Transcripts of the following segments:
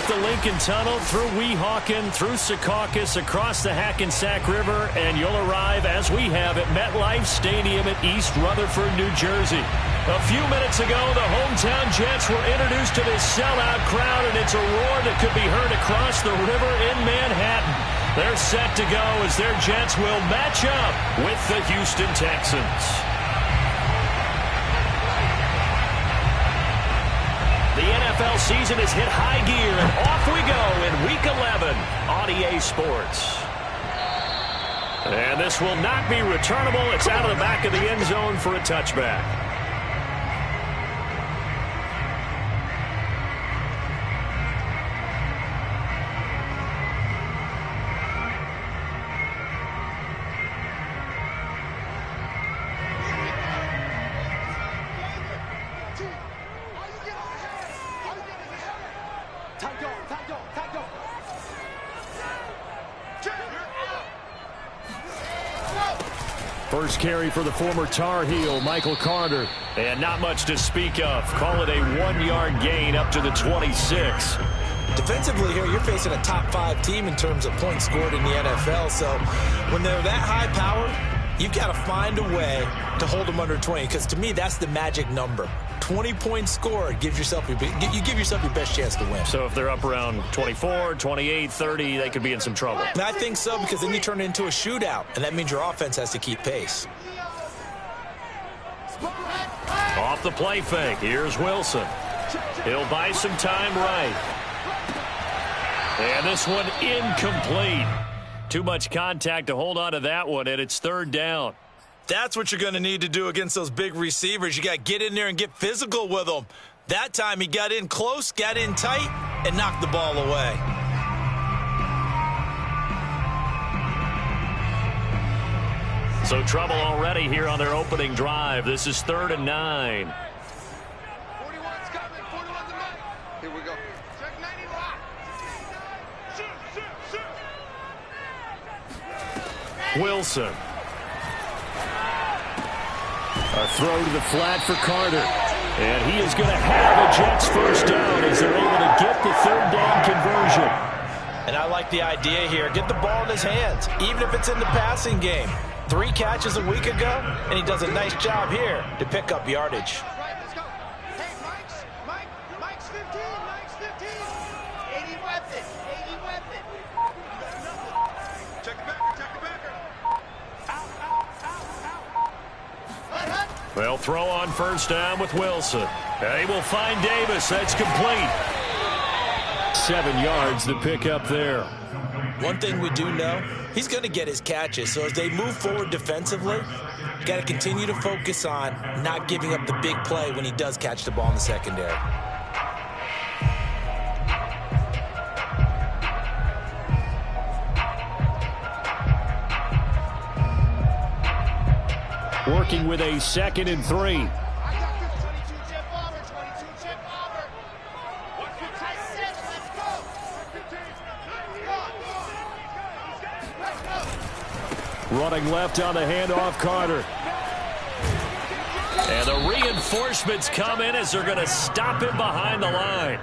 the Lincoln Tunnel, through Weehawken, through Secaucus, across the Hackensack River, and you'll arrive, as we have, at MetLife Stadium at East Rutherford, New Jersey. A few minutes ago, the hometown Jets were introduced to this sellout crowd, and it's a roar that could be heard across the river in Manhattan. They're set to go as their Jets will match up with the Houston Texans. The NFL season has hit high gear, and off we go in Week 11 on EA Sports. And this will not be returnable. It's out of the back of the end zone for a touchback. First carry for the former Tar Heel, Michael Carter. And not much to speak of. Call it a 1-yard gain up to the 26. Defensively here, you're facing a top 5 team in terms of points scored in the NFL. So when they're that high powered, you've got to find a way to hold them under 20. Because to me, that's the magic number. 20 points scored, you give yourself your best chance to win. So if they're up around 24, 28, 30, they could be in some trouble. And I think so, because then you turn it into a shootout, and that means your offense has to keep pace. Off the play fake, here's Wilson. He'll buy some time right. And this one incomplete. Too much contact to hold on to that one, and it's third down. That's what you're going to need to do against those big receivers. You got to get in there and get physical with them. That time he got in close, got in tight, and knocked the ball away. So trouble already here on their opening drive. This is 3rd and 9. 41's coming. 41's a minute. Here we go. Check 90 lock. Shoot. Wilson. A throw to the flat for Carter. And he is going to have a Jets first down as they're able to get the 3rd down conversion. And I like the idea here. Get the ball in his hands, even if it's in the passing game. 3 catches a week ago, and he does a nice job here to pick up yardage. Right, let's go. Hey, Mike's 15. Mike's 15. 80 weapon. 80 weapon. Check the backer. Check the backer. Out. They'll throw on first down with Wilson. They will find Davis. That's complete. 7 yards to pick up there. One thing we do know, he's going to get his catches. So as they move forward defensively, got to continue to focus on not giving up the big play when he does catch the ball in the secondary. Working with a 2nd and 3. I got this 22 chip bomber. 22 chip bomber. I said, let's go. Running left on the handoff, Carter. And the reinforcements come in as they're going to stop him behind the line.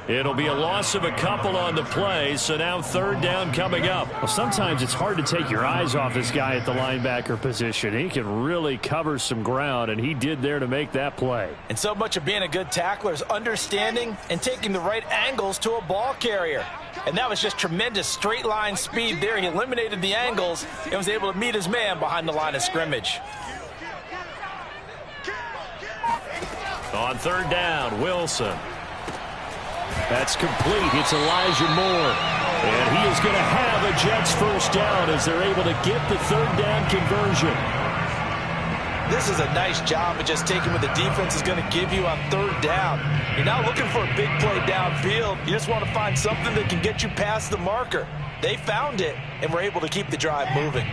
It'll be a loss of a couple on the play, so now 3rd down coming up. Well, sometimes it's hard to take your eyes off this guy at the linebacker position. He can really cover some ground, and he did there to make that play. And so much of being a good tackler is understanding and taking the right angles to a ball carrier. And that was just tremendous straight line speed there. He eliminated the angles and was able to meet his man behind the line of scrimmage. On 3rd down, Wilson. That's complete. It's Elijah Moore. And he is going to have a Jets first down as they're able to get the 3rd down conversion. This is a nice job of just taking what the defense is going to give you on 3rd down. You're not looking for a big play downfield. You just want to find something that can get you past the marker. They found it and were able to keep the drive moving.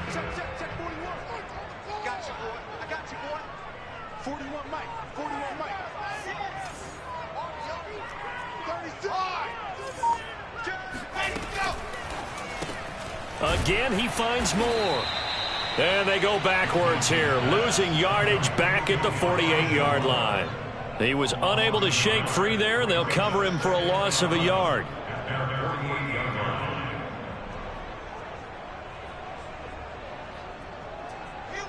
Check 41. Got you, boy. I got you, boy. 41 Mike. 41 Mike. 35. Again, he finds more. And they go backwards here, losing yardage back at the 48-yard line. He was unable to shake free there, and they'll cover him for a loss of a yard.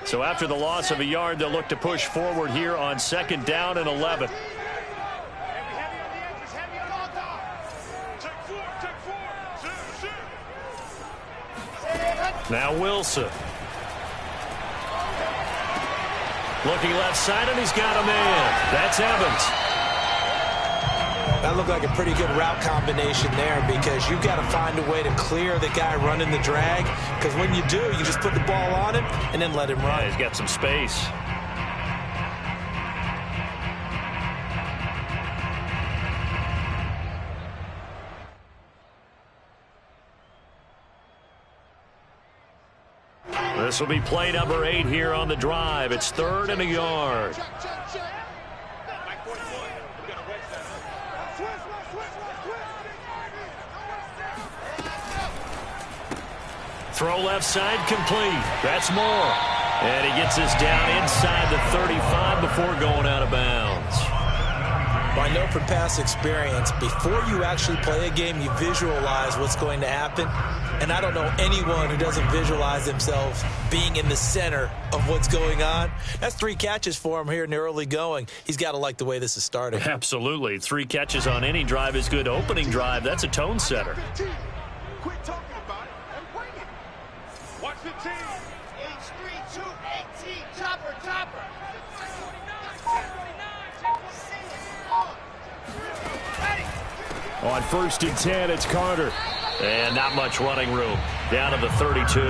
So after the loss of a yard, they'll look to push forward here on 2nd down and 11. Now Wilson. Looking left side, and he's got a man. That's Evans. That looked like a pretty good route combination there, because you've got to find a way to clear the guy running the drag, because when you do, you just put the ball on him and then let him run. Yeah, he's got some space. This will be play number 8 here on the drive. It's 3rd and a yard. Throw left side complete. That's Moore. And he gets this down inside the 35 before going out of bounds. Well, I know from past experience, before you actually play a game, you visualize what's going to happen. And I don't know anyone who doesn't visualize themselves being in the center of what's going on. That's 3 catches for him here in the early going. He's got to like the way this is starting. Absolutely. 3 catches on any drive is good. Opening drive, that's a tone setter. Quit talking about it and bring it. Watch the team. H3, 2, 18, chopper, chopper. On 1st and 10, it's Carter. And not much running room. Down to the 32.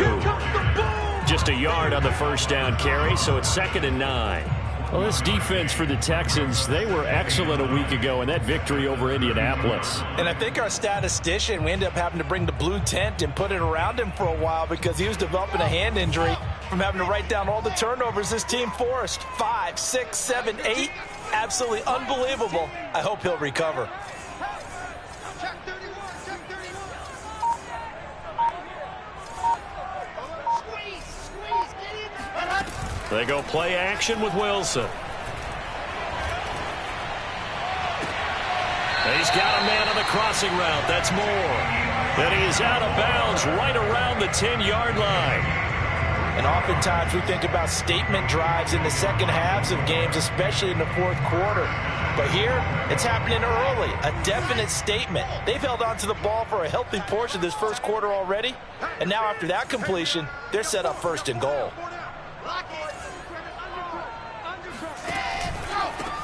Just a yard on the 1st down carry, so it's 2nd and 9. Well, this defense for the Texans, they were excellent a week ago in that victory over Indianapolis. And I think our statistician, we ended up having to bring the blue tent and put it around him for a while, because he was developing a hand injury from having to write down all the turnovers this team forced. 5, 6, 7, 8. Absolutely unbelievable. I hope he'll recover. They go play action with Wilson. And he's got a man on the crossing route. That's Moore. And he is out of bounds right around the 10-yard line. And oftentimes we think about statement drives in the second halves of games, especially in the 4th quarter. But here, it's happening early. A definite statement. They've held on to the ball for a healthy portion of this 1st quarter already. And now after that completion, they're set up 1st and goal.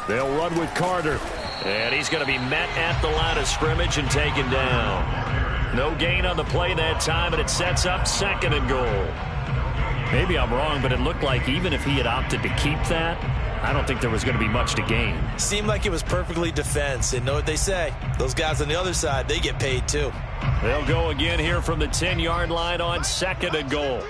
They'll run with Carter. And he's going to be met at the line of scrimmage and taken down. No gain on the play that time, and it sets up 2nd and goal. Maybe I'm wrong, but it looked like even if he had opted to keep that, I don't think there was going to be much to gain. Seemed like it was perfectly defense. And know what they say? Those guys on the other side, they get paid too. They'll go again here from the 10-yard line on 2nd and goal.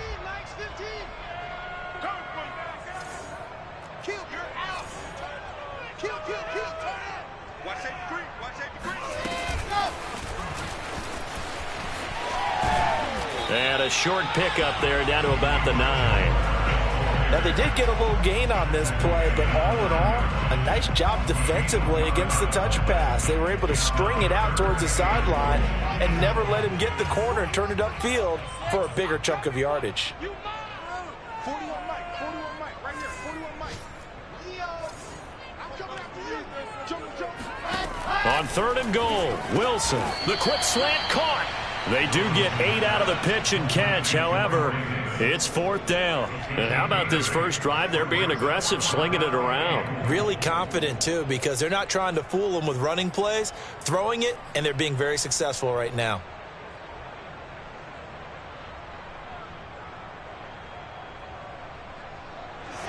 And a short pickup there down to about the 9. Now, they did get a little gain on this play, but all in all, a nice job defensively against the touch pass. They were able to string it out towards the sideline and never let him get the corner and turn it upfield for a bigger chunk of yardage. 41 Mike, right here, 41 Mike. I'm coming after you. Jump. On 3rd and goal, Wilson, the quick slant caught. They do get 8 out of the pitch and catch. However, it's 4th down. And how about this first drive? They're being aggressive, slinging it around. Really confident, too, because they're not trying to fool them with running plays, throwing it, and they're being very successful right now.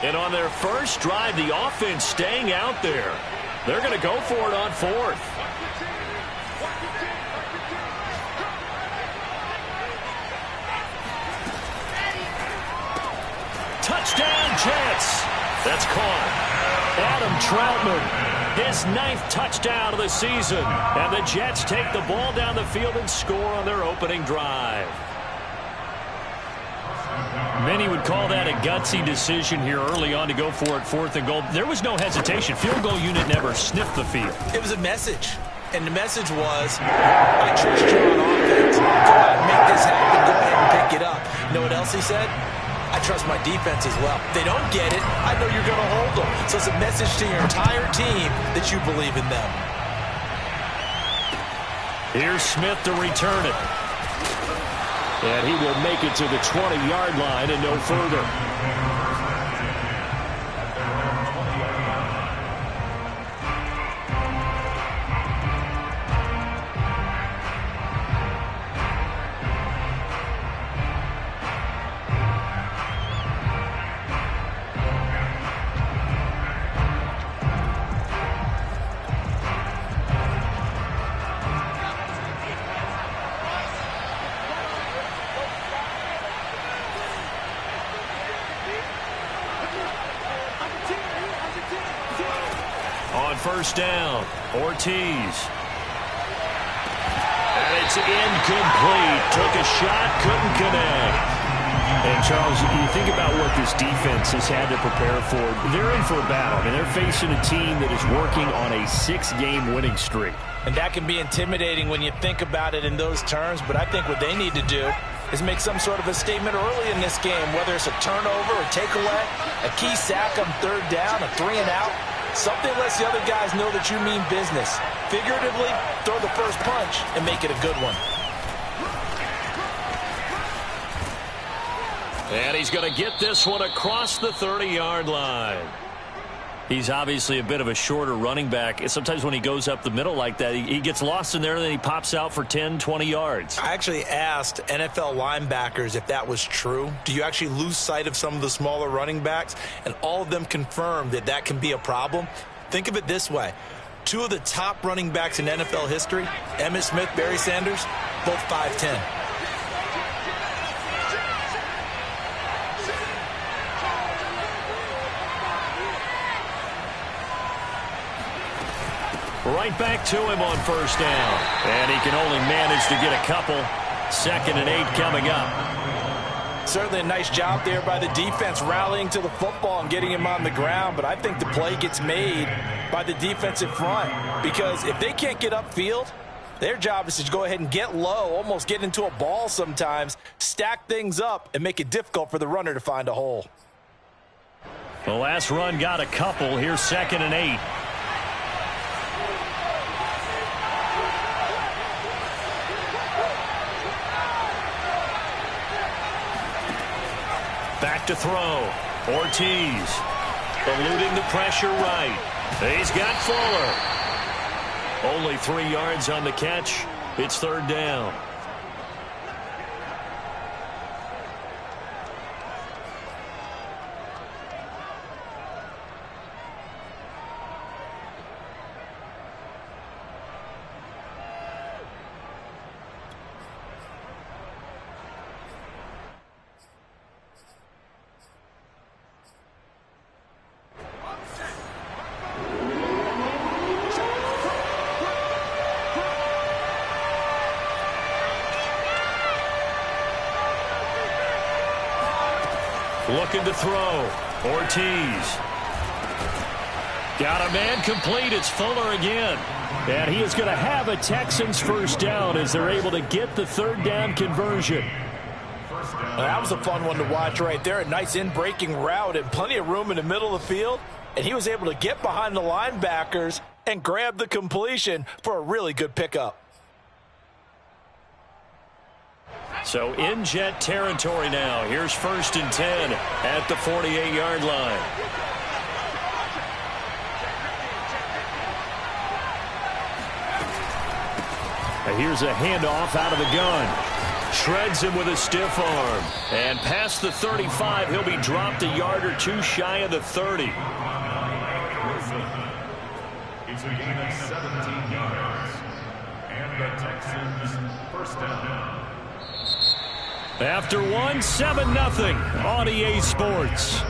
And on their first drive, the offense staying out there. They're going to go for it on 4th. Touchdown, Jets. That's caught. Adam Troutman, his 9th touchdown of the season. And the Jets take the ball down the field and score on their opening drive. Many would call that a gutsy decision here early on to go for it, 4th and goal. There was no hesitation. Field goal unit never sniffed the field. It was a message. And the message was, I trust you on offense. Go out and make this happen. Go ahead and pick it up. You know what else he said? I trust my defense as well. If they don't get it, I know you're going to hold them. So it's a message to your entire team that you believe in them. Here's Smith to return it. And he will make it to the 20-yard line and no further. First down, Ortiz. And it's incomplete. Took a shot, couldn't connect. And, Charles, you think about what this defense has had to prepare for. They're in for a battle. I mean, they're facing a team that is working on a 6-game winning streak. And that can be intimidating when you think about it in those terms, but I think what they need to do is make some sort of a statement early in this game, whether it's a turnover, a takeaway, a key sack on 3rd down, a 3-and-out. Something lets the other guys know that you mean business. Figuratively, throw the first punch and make it a good one. And he's going to get this one across the 30-yard line. He's obviously a bit of a shorter running back. Sometimes when he goes up the middle like that, he gets lost in there and then he pops out for 10, 20 yards. I actually asked NFL linebackers if that was true. Do you actually lose sight of some of the smaller running backs? And all of them confirmed that that can be a problem. Think of it this way. 2 of the top running backs in NFL history, Emmitt Smith, Barry Sanders, both 5'10". Right back to him on first down. And he can only manage to get a couple. 2nd and 8 coming up. Certainly a nice job there by the defense rallying to the football and getting him on the ground. But I think the play gets made by the defensive front. Because if they can't get upfield, their job is to go ahead and get low, almost get into a ball sometimes, stack things up, and make it difficult for the runner to find a hole. The last run got a couple. Here's 2nd and 8. Back to throw. Ortiz eluding the pressure right. He's got Fuller. Only 3 yards on the catch. It's 3rd down. Looking to throw. Ortiz. Got a man complete. It's Fuller again. And he is going to have a Texans first down as they're able to get the 3rd down conversion. That was a fun one to watch right there. A nice in-breaking route and plenty of room in the middle of the field. And he was able to get behind the linebackers and grab the completion for a really good pickup. So in jet territory now. Here's 1st and 10 at the 48-yard line. And here's a handoff out of the gun. Shreds him with a stiff arm. And past the 35, he'll be dropped a yard or 2 shy of the 30. It's a gain of 17 yards. And the Texans first down. After 7-0 on EA Sports.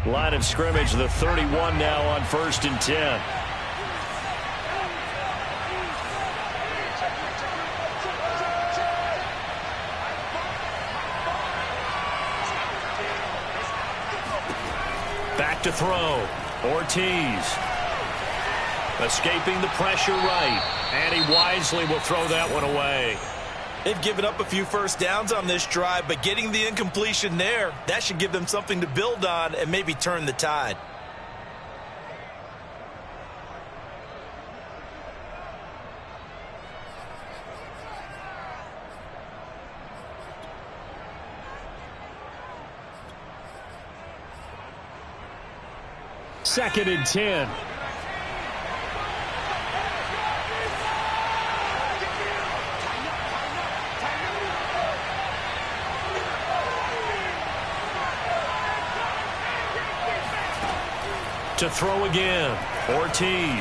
Line of scrimmage, the 31 now on 1st and 10. Back to throw. Ortiz. Escaping the pressure right. And he wisely will throw that one away. They've given up a few first downs on this drive, but getting the incompletion there, that should give them something to build on and maybe turn the tide. Second and 10. To throw again. Ortiz. And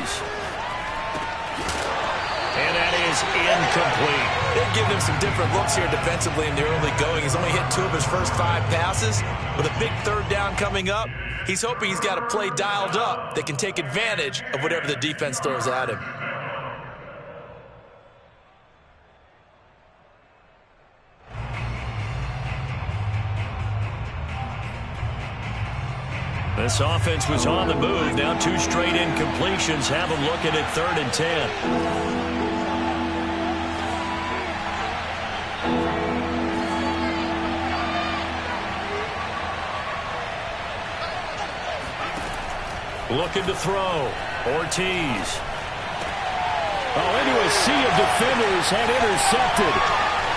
that is incomplete. They've given him some different looks here defensively in the early going. He's only hit 2 of his first 5 passes. With a big third down coming up, he's hoping he's got a play dialed up that can take advantage of whatever the defense throws at him. This offense was on the move. Now 2 straight incompletions have them looking at 3rd and 10. Looking to throw. Ortiz. Into a sea of defenders, and intercepted.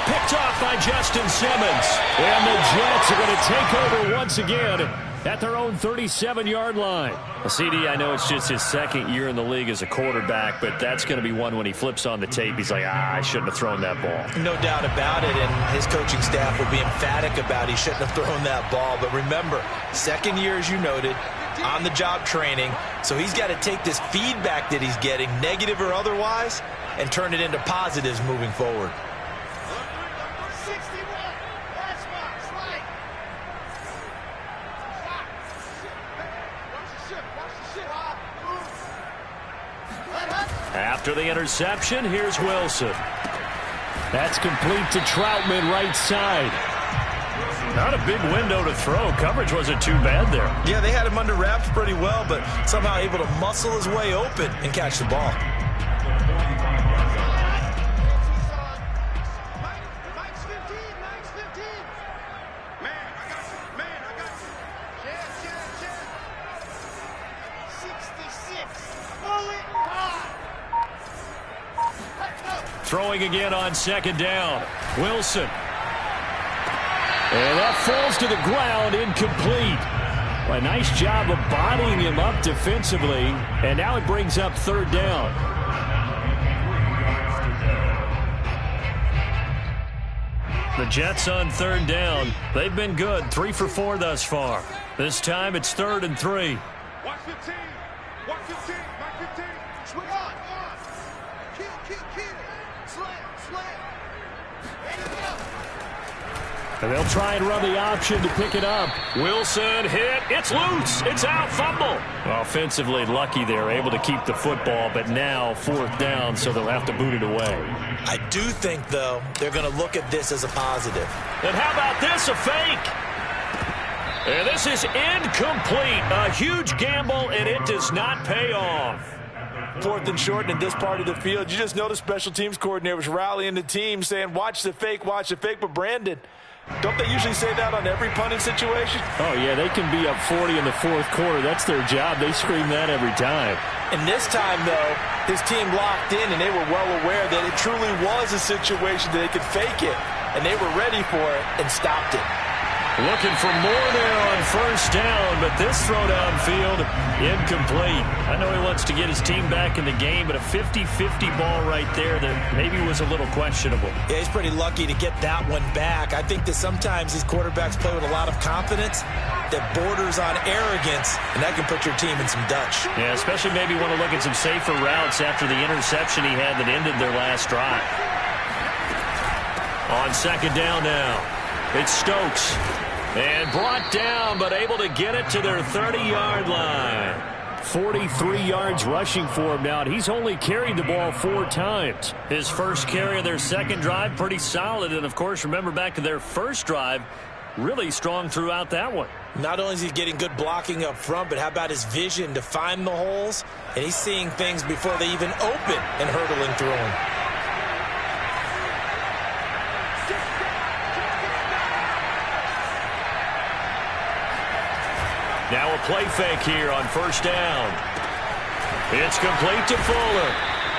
Picked off by Justin Simmons. And the Jets are going to take over once again at their own 37-yard line. CD, I know it's just his 2nd year in the league as a quarterback, but that's going to be one when he flips on the tape. He's like, I shouldn't have thrown that ball. No doubt about it, and his coaching staff will be emphatic about he shouldn't have thrown that ball. But remember, 2nd year, as you noted, on-the-job training, so he's got to take this feedback that he's getting, negative or otherwise, and turn it into positives moving forward. After the interception, here's Wilson. That's complete to Troutman, right side. Not a big window to throw. Coverage wasn't too bad there. Yeah, they had him under wraps pretty well, but somehow able to muscle his way open and catch the ball. Throwing again on 2nd down. Wilson. And that falls to the ground, incomplete. Well, a nice job of bodying him up defensively, and now it brings up 3rd down. The Jets on 3rd down. They've been good, 3 for 4 thus far. This time it's 3rd and 3. Watch 15. Watch 15. Back 15. Swing on. Kill. Slam. Ready to go. And they'll try and run the option to pick it up. Wilson hit. It's loose. It's out. Fumble. Offensively lucky they're able to keep the football, but now 4th down, so they'll have to boot it away. I do think, though, they're going to look at this as a positive. And how about this? A fake. And this is incomplete. A huge gamble, and it does not pay off. 4th and short in this part of the field. You just noticed special teams coordinator was rallying the team saying, watch the fake. But Brandon, don't they usually say that on every punting situation? Oh, yeah, they can be up 40 in the 4th quarter. That's their job. They scream that every time. And this time, though, his team locked in, and they were well aware that it truly was a situation that they could fake it, and they were ready for it and stopped it. Looking for more there on 1st down, but this throw downfield, incomplete. I know he wants to get his team back in the game, but a 50-50 ball right there that maybe was a little questionable. Yeah, he's pretty lucky to get that one back. I think that sometimes these quarterbacks play with a lot of confidence that borders on arrogance, and that can put your team in some Dutch. Yeah, especially maybe want to look at some safer routes after the interception he had that ended their last drive. On 2nd down now, it's Stokes. And brought down, but able to get it to their 30-yard line. 43 yards rushing for him now, and he's only carried the ball 4 times. His first carry of their second drive, pretty solid. And, of course, remember back to their first drive, really strong throughout that one. Not only is he getting good blocking up front, but how about his vision to find the holes? And he's seeing things before they even open and hurdling through them. Now a play fake here on first down. It's complete to Fuller.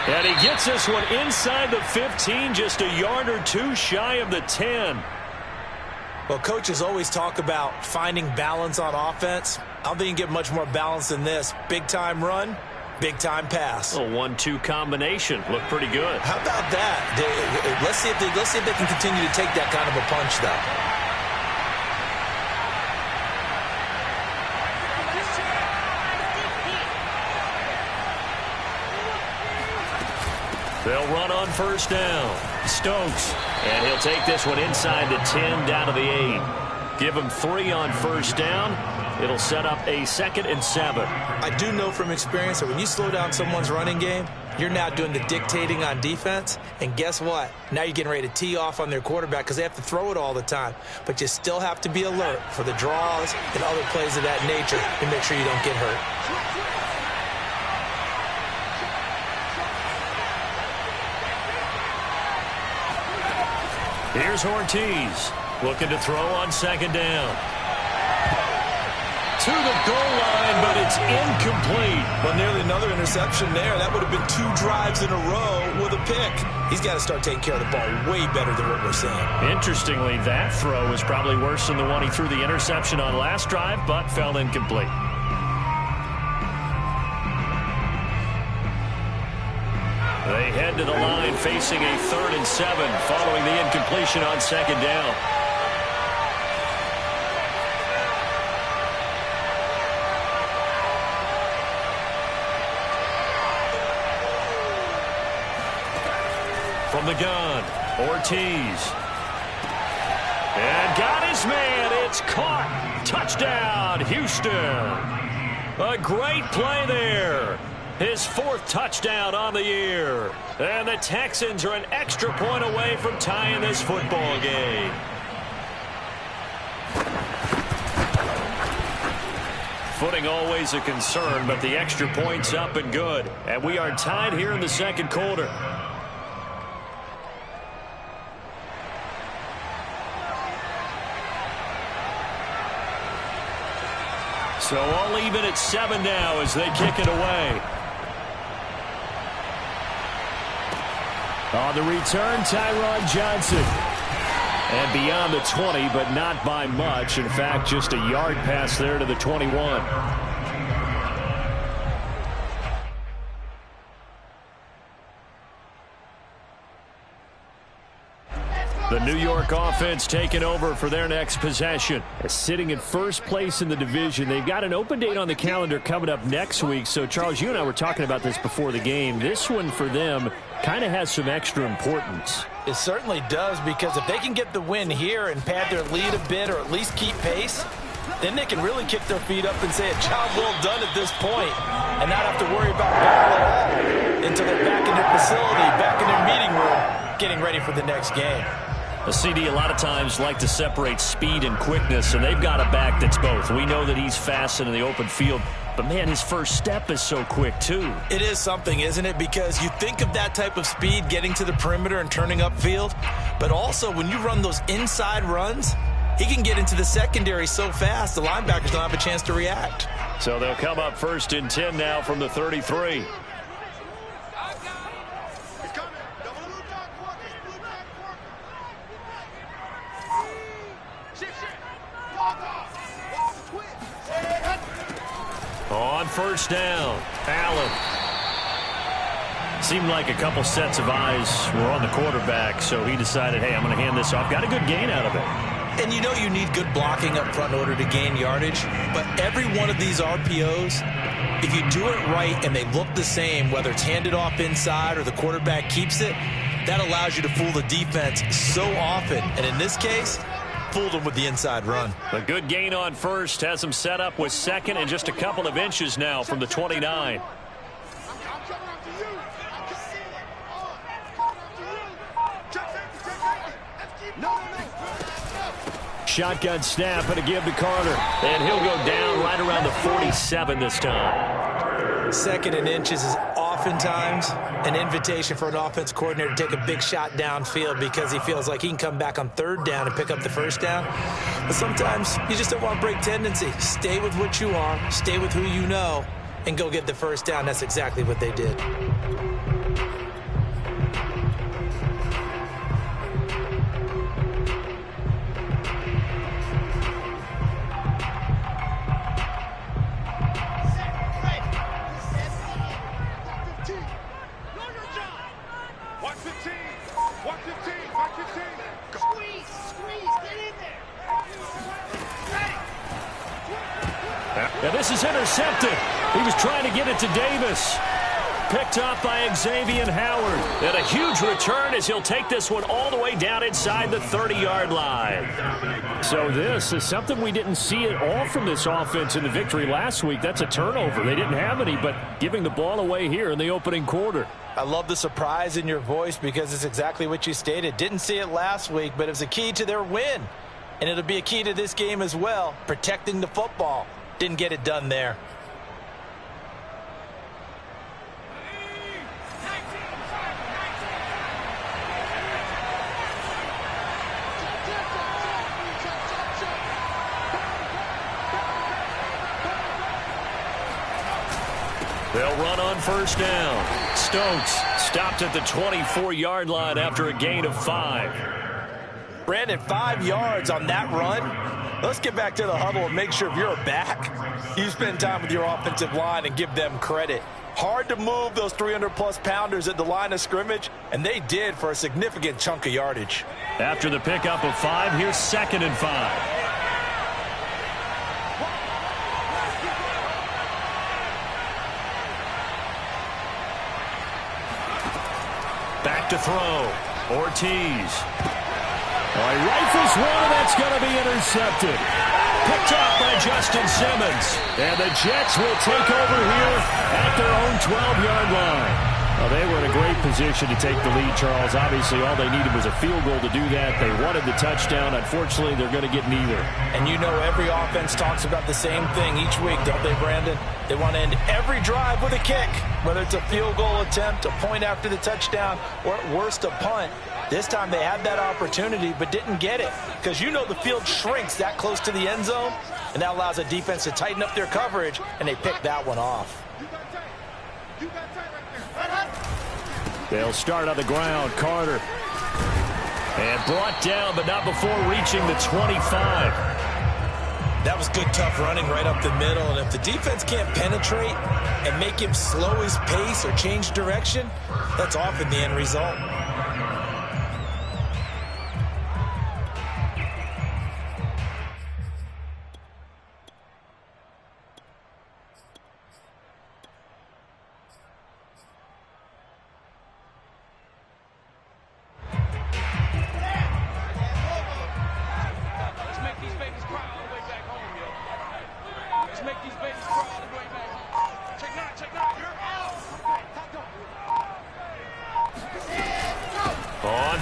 And he gets this one inside the 15, just a yard or 2 shy of the 10. Well, coaches always talk about finding balance on offense. I don't think you can get much more balance than this. Big-time run, big-time pass. A 1-2 combination. Looked pretty good. How about that? Let's see if they can continue to take that kind of a punch, though. They'll run on first down. Stokes. And he'll take this one inside the 10 down to the 8. Give him 3 on first down. It'll set up a 2nd and 7. I do know from experience that when you slow down someone's running game, you're now doing the dictating on defense. And guess what? Now you're getting ready to tee off on their quarterback because they have to throw it all the time. But you still have to be alert for the draws and other plays of that nature to make sure you don't get hurt. Here's Ortiz looking to throw on second down. To the goal line, but it's incomplete. Well, nearly another interception there. That would have been 2 drives in a row with a pick. He's got to start taking care of the ball way better than what we're seeing. Interestingly, that throw was probably worse than the one he threw the interception on last drive, but fell incomplete. They head to the line facing a 3rd and 7 following the incompletion on second down. From the gun, Ortiz. And got his man. It's caught. Touchdown, Houston. A great play there. His 4th touchdown on the year. And the Texans are an extra point away from tying this football game. Footing always a concern, but the extra point's up and good. And we are tied here in the second quarter. So all even at 7 now as they kick it away. On the return, Tyron Johnson. And beyond the 20, but not by much. In fact, just a yard pass there to the 21. The New York offense taking over for their next possession. Sitting in first place in the division. They've got an open date on the calendar coming up next week. So, Charles, you and I were talking about this before the game. This one for them kind of has some extra importance. It certainly does, because if they can get the win here and pad their lead a bit or at least keep pace, then they can really kick their feet up and say a job well done at this point and not have to worry about battle at all until they're back in their facility, back in their meeting room, getting ready for the next game. The CD a lot of times like to separate speed and quickness, and they've got a back that's both. We know that he's fast in the open field, but, man, his first step is so quick, too. It is something, isn't it? Because you think of that type of speed getting to the perimeter and turning upfield, but also when you run those inside runs, he can get into the secondary so fast the linebackers don't have a chance to react. So they'll come up 1st and 10 now from the 33. On first down, Allen. Seemed like a couple sets of eyes were on the quarterback, so he decided, hey, I'm going to hand this off. Got a good gain out of it. And you know you need good blocking up front in order to gain yardage, but every one of these RPOs, if you do it right and they look the same, whether it's handed off inside or the quarterback keeps it, that allows you to fool the defense so often. And in this case, fooled him with the inside run. A good gain on first has him set up with second and just a couple of inches now from the 29. Shotgun snap and a give to Carter. And he'll go down right around the 47 this time. Second and inches is oftentimes an invitation for an offense coordinator to take a big shot downfield because he feels like he can come back on third down and pick up the first down. But sometimes you just don't want to break tendency. Stay with what you are, stay with who you know, and go get the first down. That's exactly what they did. Now this is intercepted. He was trying to get it to Davis. Picked up by Xavier Howard. And a huge return as he'll take this one all the way down inside the 30-yard line. So this is something we didn't see at all from this offense in the victory last week. That's a turnover. They didn't have any, but giving the ball away here in the opening quarter. I love the surprise in your voice because it's exactly what you stated. Didn't see it last week, but it was a key to their win. And it'll be a key to this game as well, protecting the football. Didn't get it done there. They'll run on first down. Stokes stopped at the 24-yard line after a gain of 5. Brandon, 5 yards on that run. Let's get back to the huddle and make sure if you're a back, you spend time with your offensive line and give them credit. Hard to move those 300-plus pounders at the line of scrimmage, and they did for a significant chunk of yardage. After the pickup of 5, here's 2nd and 5. Back to throw. Ortiz. He rifles one, and that's going to be intercepted. Picked off by Justin Simmons. And the Jets will take over here at their own 12-yard line. Well, they were in a great position to take the lead, Charles. Obviously, all they needed was a field goal to do that. They wanted the touchdown. Unfortunately, they're going to get neither. And you know every offense talks about the same thing each week, don't they, Brandon? They want to end every drive with a kick, whether it's a field goal attempt, a point after the touchdown, or at worst, a punt. This time they had that opportunity but didn't get it because you know the field shrinks that close to the end zone, and that allows a defense to tighten up their coverage, and they picked that one off. They'll start on the ground. Carter. And brought down, but not before reaching the 25. That was good, tough running right up the middle, and if the defense can't penetrate and make him slow his pace or change direction, that's often the end result.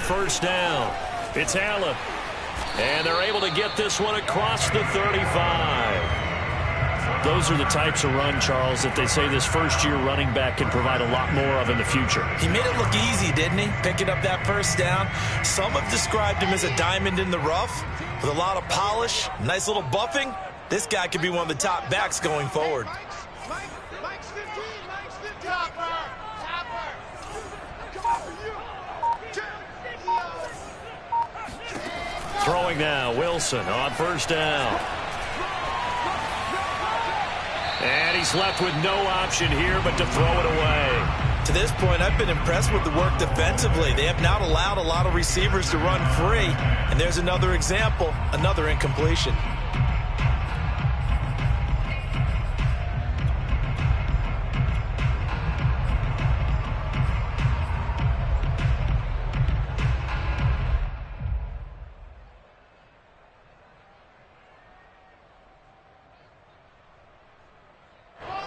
First down. It's Allen. And they're able to get this one across the 35. Those are the types of run, Charles, that they say this first-year running back can provide a lot more of in the future. He made it look easy, didn't he? Picking up that first down. Some have described him as a diamond in the rough with a lot of polish, nice little buffing. This guy could be one of the top backs going forward. Throwing now, Wilson on first down. And he's left with no option here but to throw it away. To this point, I've been impressed with the work defensively. They have not allowed a lot of receivers to run free. And there's another example, another incompletion.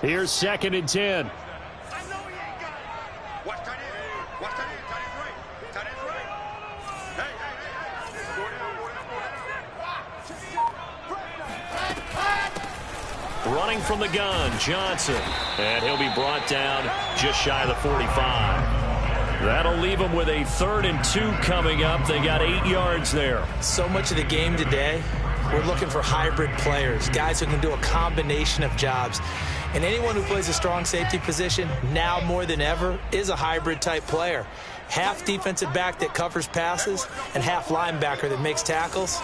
Here's 2nd and 10. Watch tight end. Watch tight end. Tight end's right. Tight end's right. Hey. Go down. Running from the gun, Johnson. And he'll be brought down just shy of the 45. That'll leave them with a 3rd and 2 coming up. They got 8 yards there. So much of the game today, we're looking for hybrid players, guys who can do a combination of jobs. And anyone who plays a strong safety position, now more than ever, is a hybrid-type player. Half defensive back that covers passes and half linebacker that makes tackles.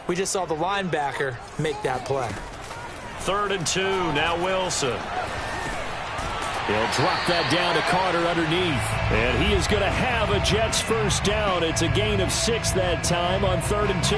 We just saw the linebacker make that play. 3rd and 2, now Wilson. He'll drop that down to Carter underneath. And he is going to have a Jets first down. It's a gain of 6 that time on 3rd and 2.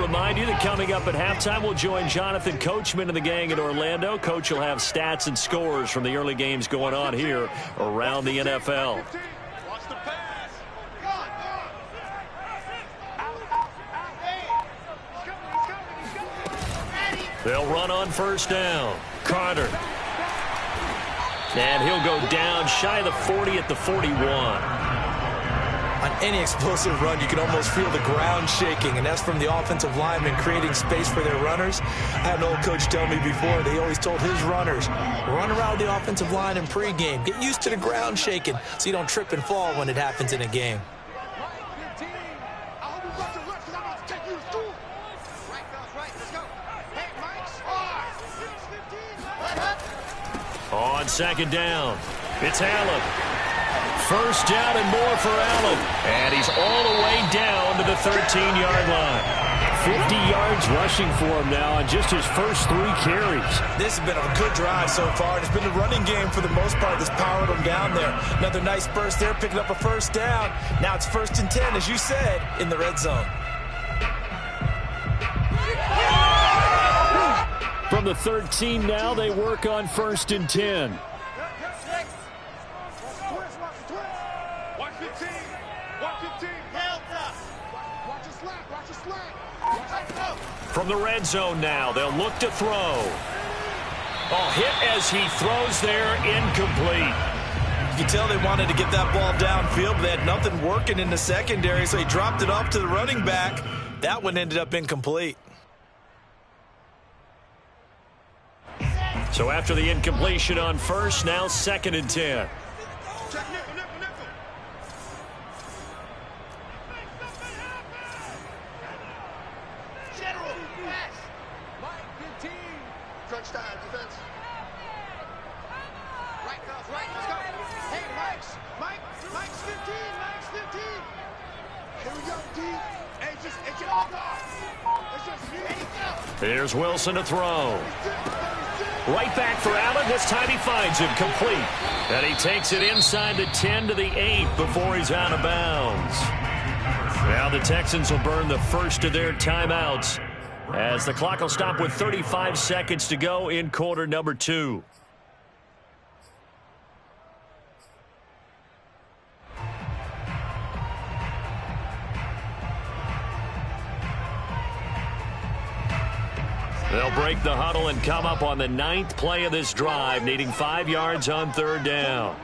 Remind you that coming up at halftime, we'll join Jonathan Coachman and the gang in Orlando. Coach will have stats and scores from the early games going on here around the NFL. Watch the pass. They'll run on first down. Carter. And he'll go down shy of the 40 at the 41. On any explosive run, you can almost feel the ground shaking, and that's from the offensive linemen creating space for their runners. I had an old coach tell me before, they always told his runners, run around the offensive line in pregame. Get used to the ground shaking so you don't trip and fall when it happens in a game. On 2nd down, it's Allen. First down and more for Allen. And he's all the way down to the 13-yard line. 50 yards rushing for him now on just his first 3 carries. This has been a good drive so far. It's been the running game for the most part that's powered him down there. Another nice burst there, picking up a first down. Now it's 1st and 10, as you said, in the red zone. From the 13 now, they work on 1st and 10. From the red zone now, they'll look to throw. Oh, hit as he throws there, incomplete. You can tell they wanted to get that ball downfield, but they had nothing working in the secondary, so he dropped it off to the running back. That one ended up incomplete. So after the incompletion on first, now 2nd and 10. Here's Wilson to throw. Right back for Allen. This time he finds him complete. And he takes it inside the 10 to the 8 before he's out of bounds. Now the Texans will burn the first of their timeouts as the clock will stop with 35 seconds to go in quarter number 2. They'll break the huddle and come up on the 9th play of this drive, needing 5 yards on 3rd down.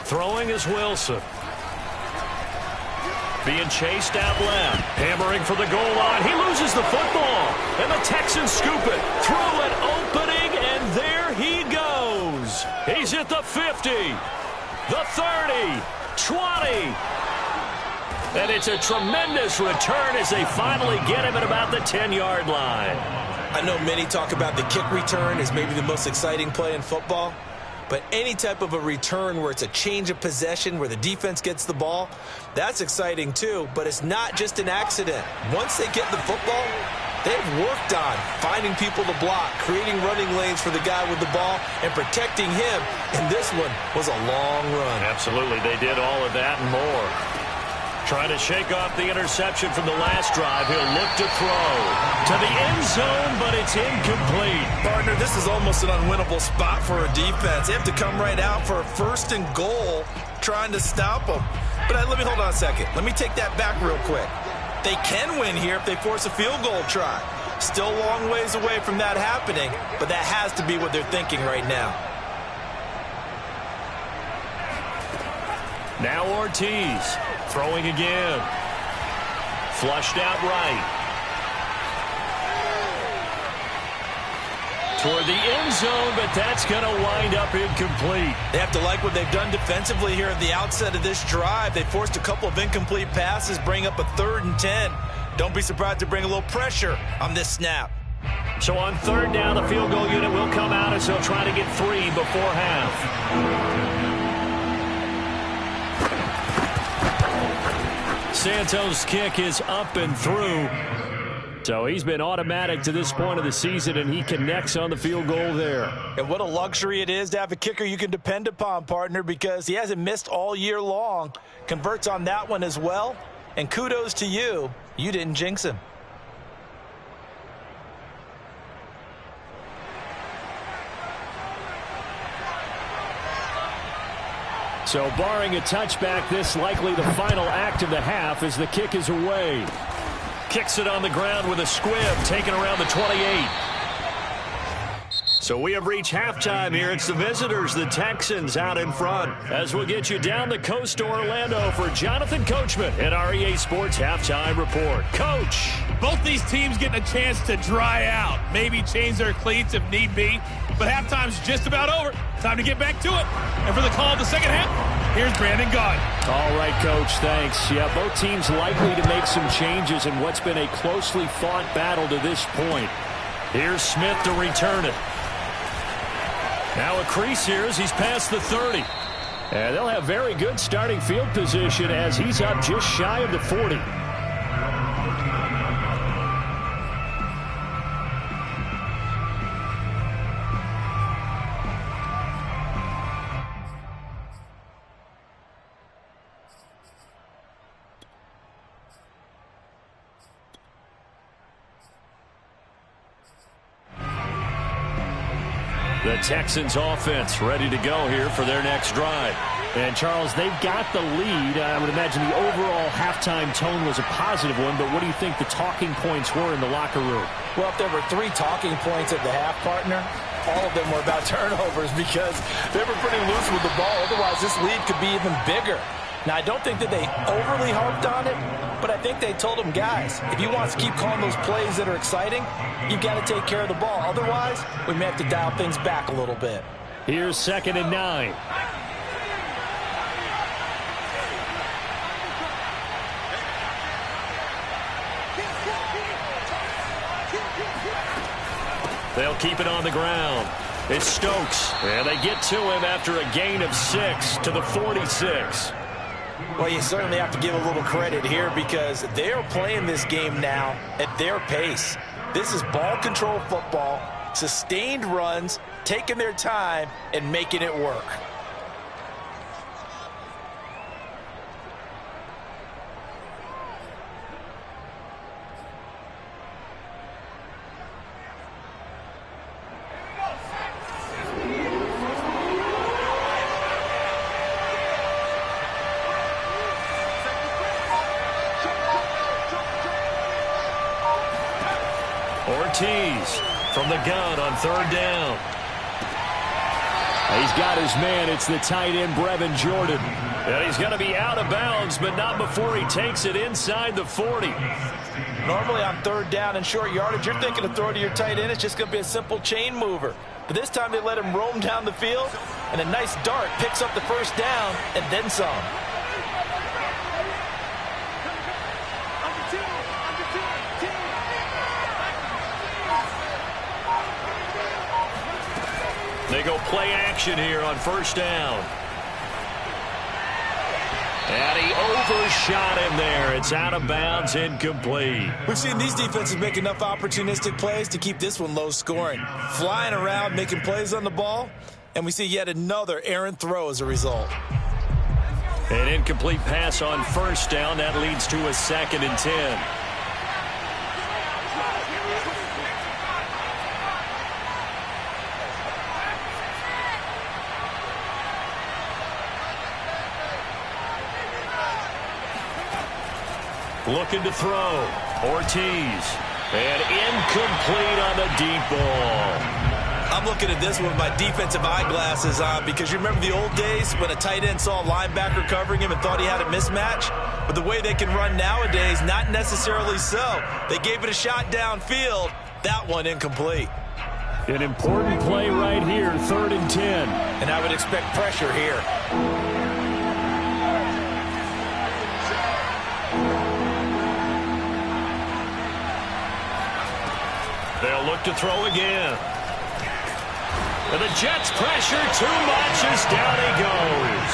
Throwing is Wilson. Being chased out left. Hammering for the goal line. He loses the football. And the Texans scoop it. Through an opening, and there he goes. He's at the 50, the 30, 20. And it's a tremendous return as they finally get him at about the 10-yard line. I know many talk about the kick return as maybe the most exciting play in football, but any type of a return where it's a change of possession, where the defense gets the ball, that's exciting too, but it's not just an accident. Once they get the football, they've worked on finding people to block, creating running lanes for the guy with the ball, and protecting him, and this one was a long run. Absolutely, they did all of that and more. Trying to shake off the interception from the last drive. He'll look to throw to the end zone, but it's incomplete. Partner, this is almost an unwinnable spot for a defense. They have to come right out for a 1st and goal, trying to stop them. But let me hold on a second. Let me take that back real quick. They can win here if they force a field goal try. Still a long ways away from that happening, but that has to be what they're thinking right now. Now Ortiz throwing again. Flushed out right. Toward the end zone, but that's going to wind up incomplete. They have to like what they've done defensively here at the outset of this drive. They forced a couple of incomplete passes, bring up a 3rd and 10. Don't be surprised to bring a little pressure on this snap. So on 3rd down, the field goal unit will come out as they'll try to get 3 before half. Santos' kick is up and through. So he's been automatic to this point of the season, and he connects on the field goal there. And what a luxury it is to have a kicker you can depend upon, partner, because he hasn't missed all year long. Converts on that one as well. And kudos to you. You didn't jinx him. So barring a touchback, this likely the final act of the half as the kick is away. Kicks it on the ground with a squib, taken around the 28. So we have reached halftime here. It's the visitors, the Texans, out in front. As we'll get you down the coast to Orlando for Jonathan Coachman at our EA Sports Halftime Report. Coach. Both these teams getting a chance to dry out, maybe change their cleats if need be. But halftime's just about over. Time to get back to it. And for the call of the second half, here's Brandon Gaudin. All right, Coach, thanks. Yeah, both teams likely to make some changes in what's been a closely fought battle to this point. Here's Smith to return it. Now a crease here as he's past the 30. And they'll have very good starting field position as he's up just shy of the 40. The Texans offense ready to go here for their next drive. And, Charles, they've got the lead. I would imagine the overall halftime tone was a positive one, but what do you think the talking points were in the locker room? Well, if there were 3 talking points at the half, partner, all of them were about turnovers because they were pretty loose with the ball. Otherwise, this lead could be even bigger. Now, I don't think that they overly harped on it, but I think they told them, guys, if you want to keep calling those plays that are exciting, you've got to take care of the ball. Otherwise, we may have to dial things back a little bit. Here's 2nd and 9. They'll keep it on the ground. It's Stokes, and they get to him after a gain of 6 to the 46. Well, you certainly have to give a little credit here because they're playing this game now at their pace. This is ball control football, sustained runs, taking their time, and making it work. Ortiz from the gun on 3rd down. He's got his man. It's the tight end, Brevin Jordan. And he's going to be out of bounds, but not before he takes it inside the 40. Normally on 3rd down and short yardage, you're thinking of throwing to your tight end. It's just going to be a simple chain mover. But this time they let him roam down the field, and a nice dart picks up the 1st down and then some. They go play action here on 1st down. And he overshot him there. It's out of bounds, incomplete. We've seen these defenses make enough opportunistic plays to keep this one low scoring. Flying around, making plays on the ball, and we see yet another errant throw as a result. An incomplete pass on first down. That leads to a 2nd and 10. Looking to throw. Ortiz. And incomplete on the deep ball. I'm looking at this with my defensive eyeglasses on because you remember the old days when a tight end saw a linebacker covering him and thought he had a mismatch? But the way they can run nowadays, not necessarily so. They gave it a shot downfield. That one incomplete. An important play right here, 3rd and 10. And I would expect pressure here. They'll look to throw again. And the Jets pressure too much as down he goes.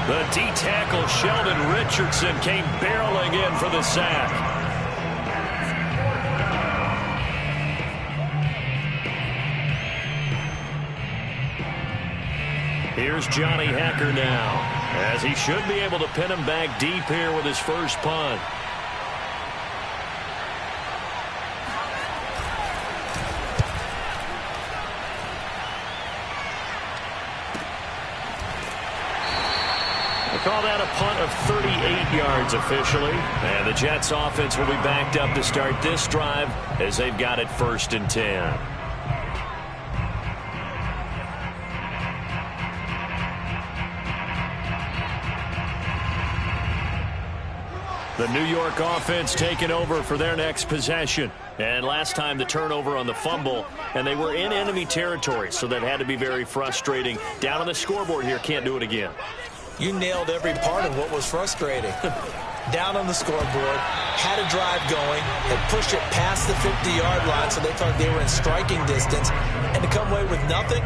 The D-tackle Sheldon Richardson came barreling in for the sack. Here's Johnny Hacker now, as he should be able to pin him back deep here with his first punt. Call that a punt of 38 yards officially. And the Jets offense will be backed up to start this drive as they've got it 1st and 10. The New York offense taking over for their next possession. And last time the turnover on the fumble, and they were in enemy territory, so that had to be very frustrating. Down on the scoreboard here, can't do it again. You nailed every part of what was frustrating. Down on the scoreboard, had a drive going, had pushed it past the 50-yard line, so they thought they were in striking distance, and to come away with nothing,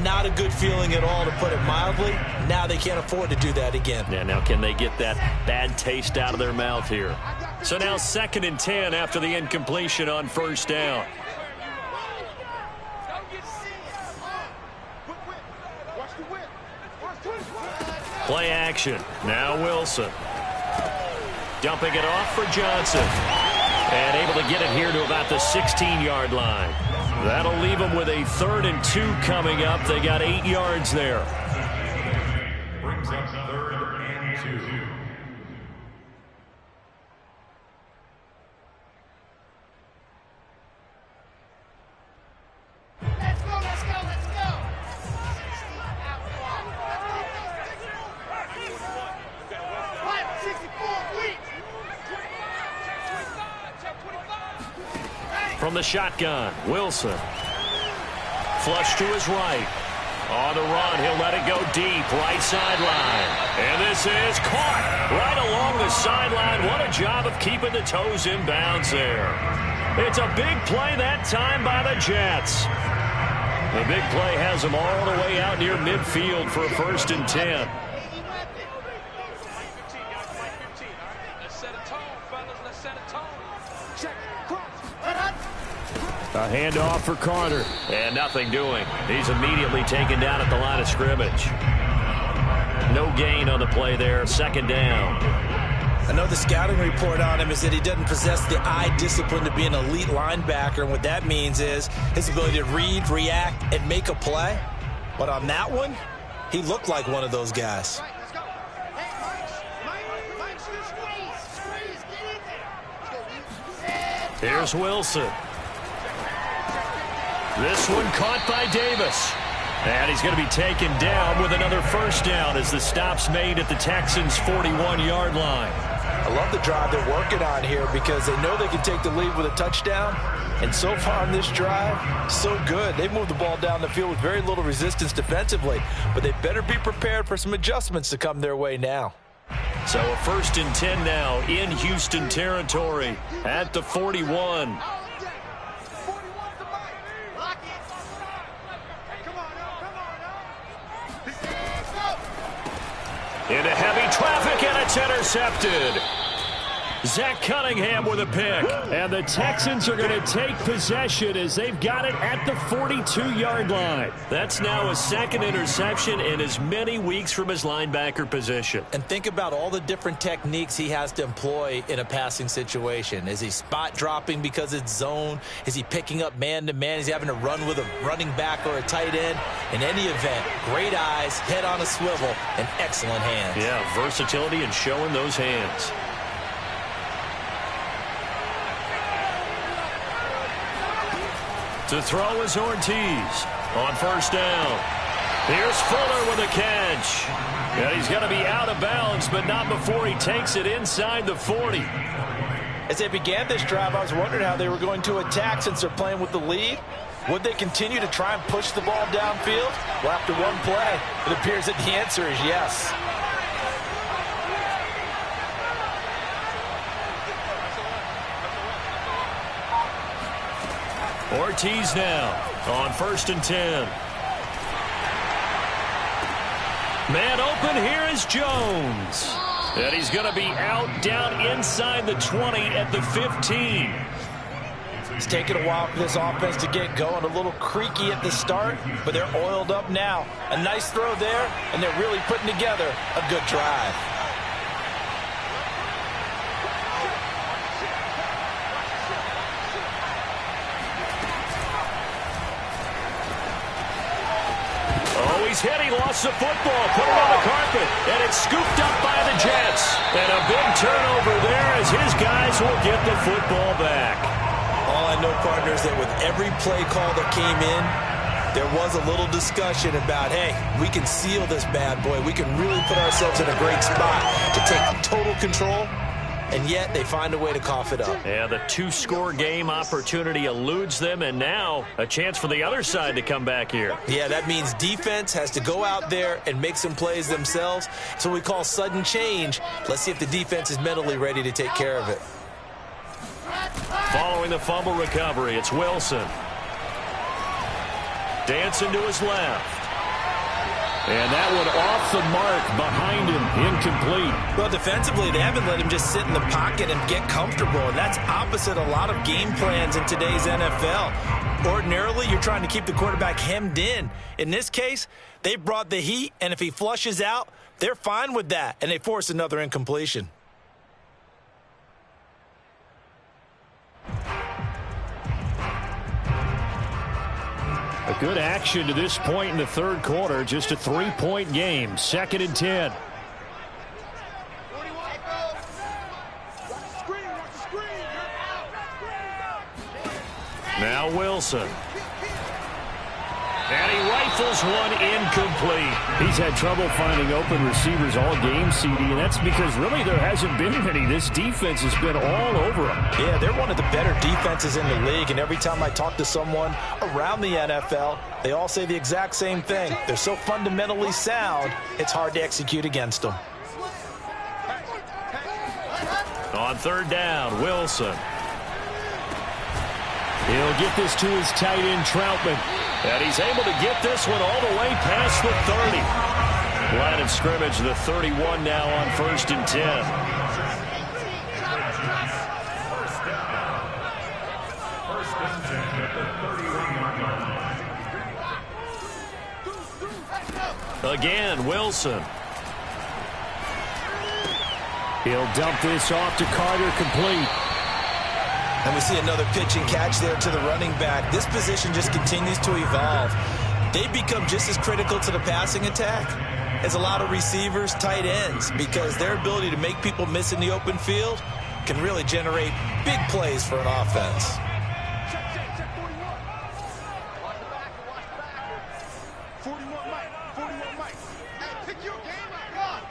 not a good feeling at all, to put it mildly. Now they can't afford to do that again. Yeah, now can they get that bad taste out of their mouth here? So now 2nd and 10 after the incompletion on first down. Play action. Now Wilson. Dumping it off for Johnson. And able to get it here to about the 16-yard line. That'll leave them with a 3rd and 2 coming up. They got 8 yards there. Brings up 3rd and 2. From the shotgun, Wilson. Flush to his right. On the run, he'll let it go deep, right sideline. And this is caught right along the sideline. What a job of keeping the toes in bounds there. It's a big play that time by the Jets. The big play has them all the way out near midfield for a 1st and 10. A handoff for Carter. And nothing doing. He's immediately taken down at the line of scrimmage. No gain on the play there. 2nd down. I know the scouting report on him is that he doesn't possess the eye discipline to be an elite linebacker. And what that means is his ability to read, react, and make a play. But on that one, he looked like one of those guys. Here's Wilson. This one caught by Davis. And he's going to be taken down with another 1st down as the stop's made at the Texans' 41-yard line. I love the drive they're working on here because they know they can take the lead with a touchdown. And so far on this drive, so good. They moved the ball down the field with very little resistance defensively. But they better be prepared for some adjustments to come their way now. So a 1st and 10 now in Houston territory at the 41. Into heavy traffic, and it's intercepted. Zach Cunningham with a pick. And the Texans are going to take possession as they've got it at the 42-yard line. That's now a second interception in as many weeks from his linebacker position. And think about all the different techniques he has to employ in a passing situation. Is he spot dropping because it's zone? Is he picking up man-to-man? Is he having to run with a running back or a tight end? In any event, great eyes, head on a swivel, and excellent hands. Yeah, versatility and showing those hands. To throw is Ortiz on first down. Here's Fuller with a catch. And he's going to be out of bounds, but not before he takes it inside the 40. As they began this drive, I was wondering how they were going to attack since they're playing with the lead. Would they continue to try and push the ball downfield? Well, after one play, it appears that the answer is yes. Ortiz now on 1st and 10. Man open, here is Jones. And he's going to be out down inside the 20 at the 15. It's taken a while for this offense to get going. A little creaky at the start, but they're oiled up now. A nice throw there, and they're really putting together a good drive. He's hit, he lost the football, put it on the carpet, and it's scooped up by the Jets. And a big turnover there as his guys will get the football back. All I know, partners, that with every play call that came in, there was a little discussion about, hey, we can seal this bad boy. We can really put ourselves in a great spot to take total control, and yet they find a way to cough it up. Yeah, the two-score game opportunity eludes them, and now a chance for the other side to come back here. Yeah, that means defense has to go out there and make some plays themselves. So we call sudden change. Let's see if the defense is mentally ready to take care of it. Following the fumble recovery, it's Wilson. Dancing to his left. And that one off the mark behind him, incomplete. Well, defensively, they haven't let him just sit in the pocket and get comfortable, and that's opposite a lot of game plans in today's NFL. Ordinarily, you're trying to keep the quarterback hemmed in. In this case, they brought the heat, and if he flushes out, they're fine with that, and they force another incompletion. A good action to this point in the third quarter. Just a 3-point game. 2nd and 10. Now Wilson. And he rifles one incomplete. He's had trouble finding open receivers all game, CD, and that's because really there hasn't been any. This defense has been all over him. Yeah, they're one of the better defenses in the league, and every time I talk to someone around the NFL, they all say the exact same thing. They're so fundamentally sound, it's hard to execute against them. On 3rd down, Wilson. He'll get this to his tight end, Troutman. And he's able to get this one all the way past the 30. Line of scrimmage, the 31 now on 1st and 10. Again, Wilson. He'll dump this off to Carter, complete. And we see another pitch and catch there to the running back. This position just continues to evolve. They become just as critical to the passing attack as a lot of receivers, tight ends, because their ability to make people miss in the open field can really generate big plays for an offense. Check 41. Watch the back. 41 Mike. 41 Mike. Hey, pick your game up.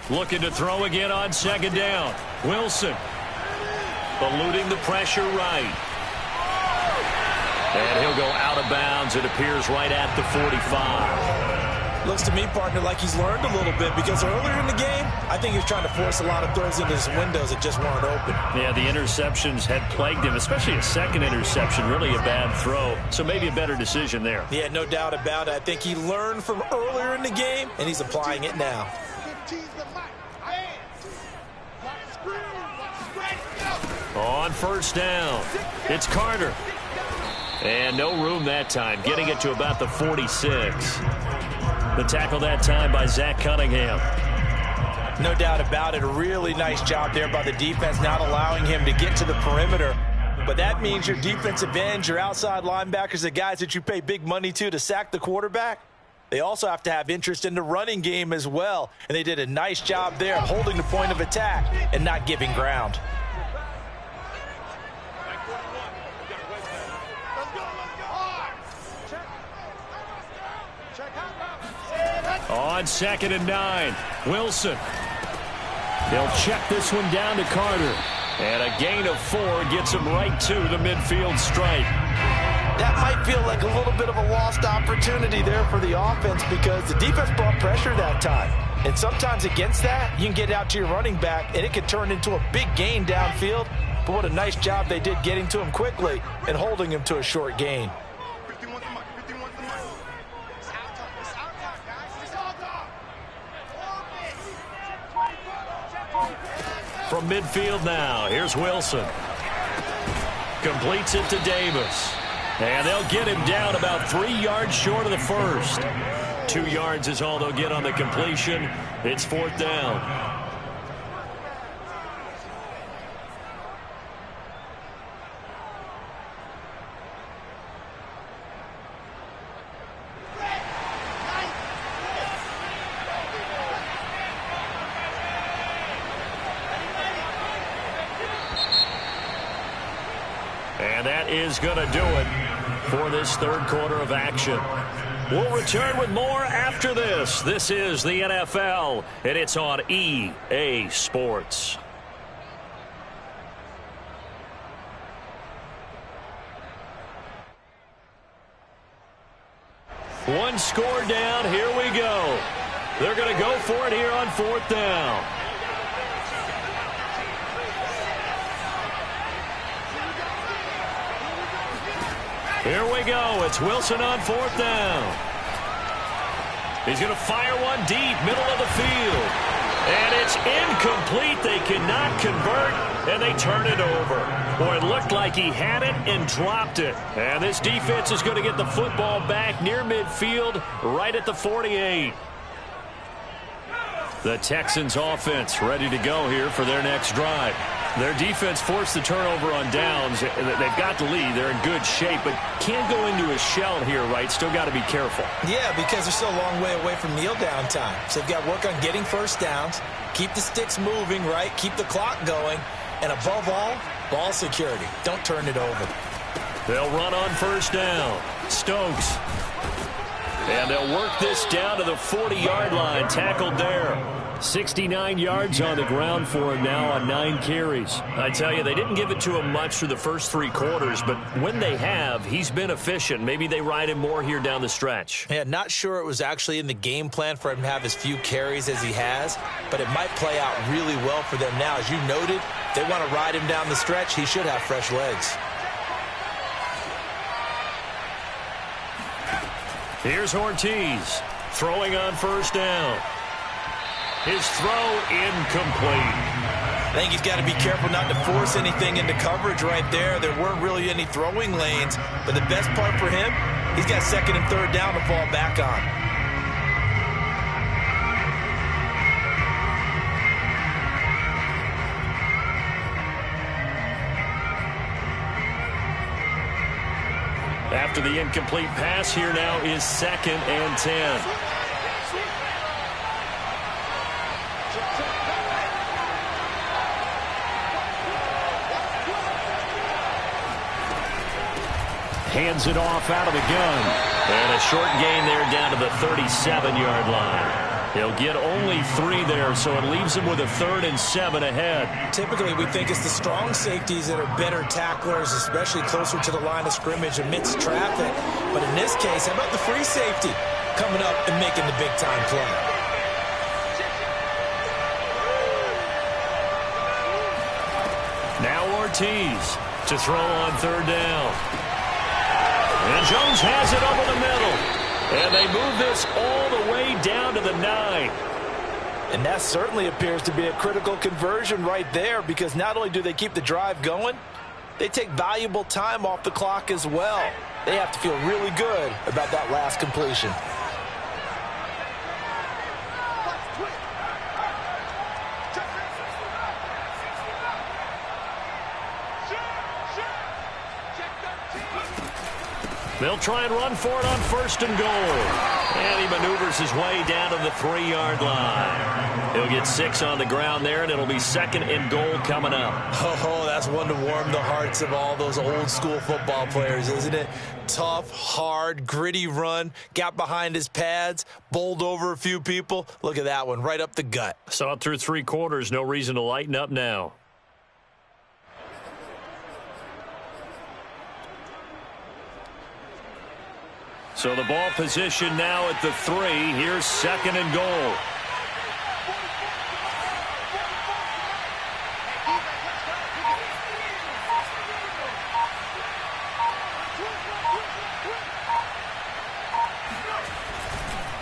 Go. Looking to throw again on 2nd down. Wilson. Eluding the pressure right. And he'll go out of bounds, it appears, right at the 45. Looks to me, partner, like he's learned a little bit, because earlier in the game, I think he was trying to force a lot of throws into his windows that just weren't open. Yeah, the interceptions had plagued him, especially a second interception, really a bad throw. So maybe a better decision there. Yeah, no doubt about it. I think he learned from earlier in the game, and he's applying it now. On first down, it's Carter. And no room that time, getting it to about the 46. The tackle that time by Zach Cunningham. No doubt about it. A really nice job there by the defense, not allowing him to get to the perimeter. But that means your defensive ends, your outside linebackers, the guys that you pay big money to sack the quarterback, they also have to have interest in the running game as well. And they did a nice job there of holding the point of attack and not giving ground. On 2nd and 9, Wilson. They'll check this one down to Carter. And a gain of 4 gets him right to the midfield stripe. That might feel like a little bit of a lost opportunity there for the offense because the defense brought pressure that time. And sometimes against that, you can get out to your running back, and it can turn into a big gain downfield. But what a nice job they did getting to him quickly and holding him to a short gain. From midfield now, here's Wilson. Completes it to Davis. And they'll get him down about 3 yards short of the first. 2 yards is all they'll get on the completion. It's 4th down. And that is going to do it for this third quarter of action. We'll return with more after this. This is the NFL, and it's on EA Sports. One score down. Here we go. They're going to go for it here on 4th down. Here we go. It's Wilson on 4th down. He's going to fire one deep, middle of the field. And it's incomplete. They cannot convert, and they turn it over. Boy, it looked like he had it and dropped it. And this defense is going to get the football back near midfield, right at the 48. The Texans offense ready to go here for their next drive. Their defense forced the turnover on downs. They've got the lead. They're in good shape, but can't go into a shell here, right? Still got to be careful. Yeah, because they're still a long way away from kneel down time. So they've got to work on getting first downs, keep the sticks moving, right? Keep the clock going, and above all, ball security. Don't turn it over. They'll run on first down. Stokes. And they'll work this down to the 40-yard line. Tackled there. 69 yards on the ground for him now on 9 carries. I tell you, they didn't give it to him much through the first 3 quarters, but when they have, he's been efficient. Maybe they ride him more here down the stretch. Yeah, not sure it was actually in the game plan for him to have as few carries as he has, but it might play out really well for them now. As you noted, they want to ride him down the stretch. He should have fresh legs. Here's Ortiz throwing on first down. His throw incomplete. I think he's got to be careful not to force anything into coverage right there. There weren't really any throwing lanes, but the best part for him, he's got 2nd and 3rd down to fall back on. After the incomplete pass, here now is 2nd and 10. Hands it off out of the gun. And a short gain there down to the 37-yard line. He'll get only 3 there, so it leaves him with a 3rd and 7 ahead. Typically, we think it's the strong safeties that are better tacklers, especially closer to the line of scrimmage amidst traffic. But in this case, how about the free safety coming up and making the big-time play? Now Ortiz to throw on 3rd down. And Jones has it over the middle. And they move this all the way down to the 9. And that certainly appears to be a critical conversion right there, because not only do they keep the drive going, they take valuable time off the clock as well. They have to feel really good about that last completion. They'll try and run for it on 1st and goal. And he maneuvers his way down to the 3-yard line. He'll get 6 on the ground there, and it'll be 2nd and goal coming up. Oh, that's one to warm the hearts of all those old school football players, isn't it? Tough, hard, gritty run. Got behind his pads, bowled over a few people. Look at that one, right up the gut. Saw it through 3 quarters. No reason to lighten up now. So the ball position now at the 3. Here's 2nd and goal.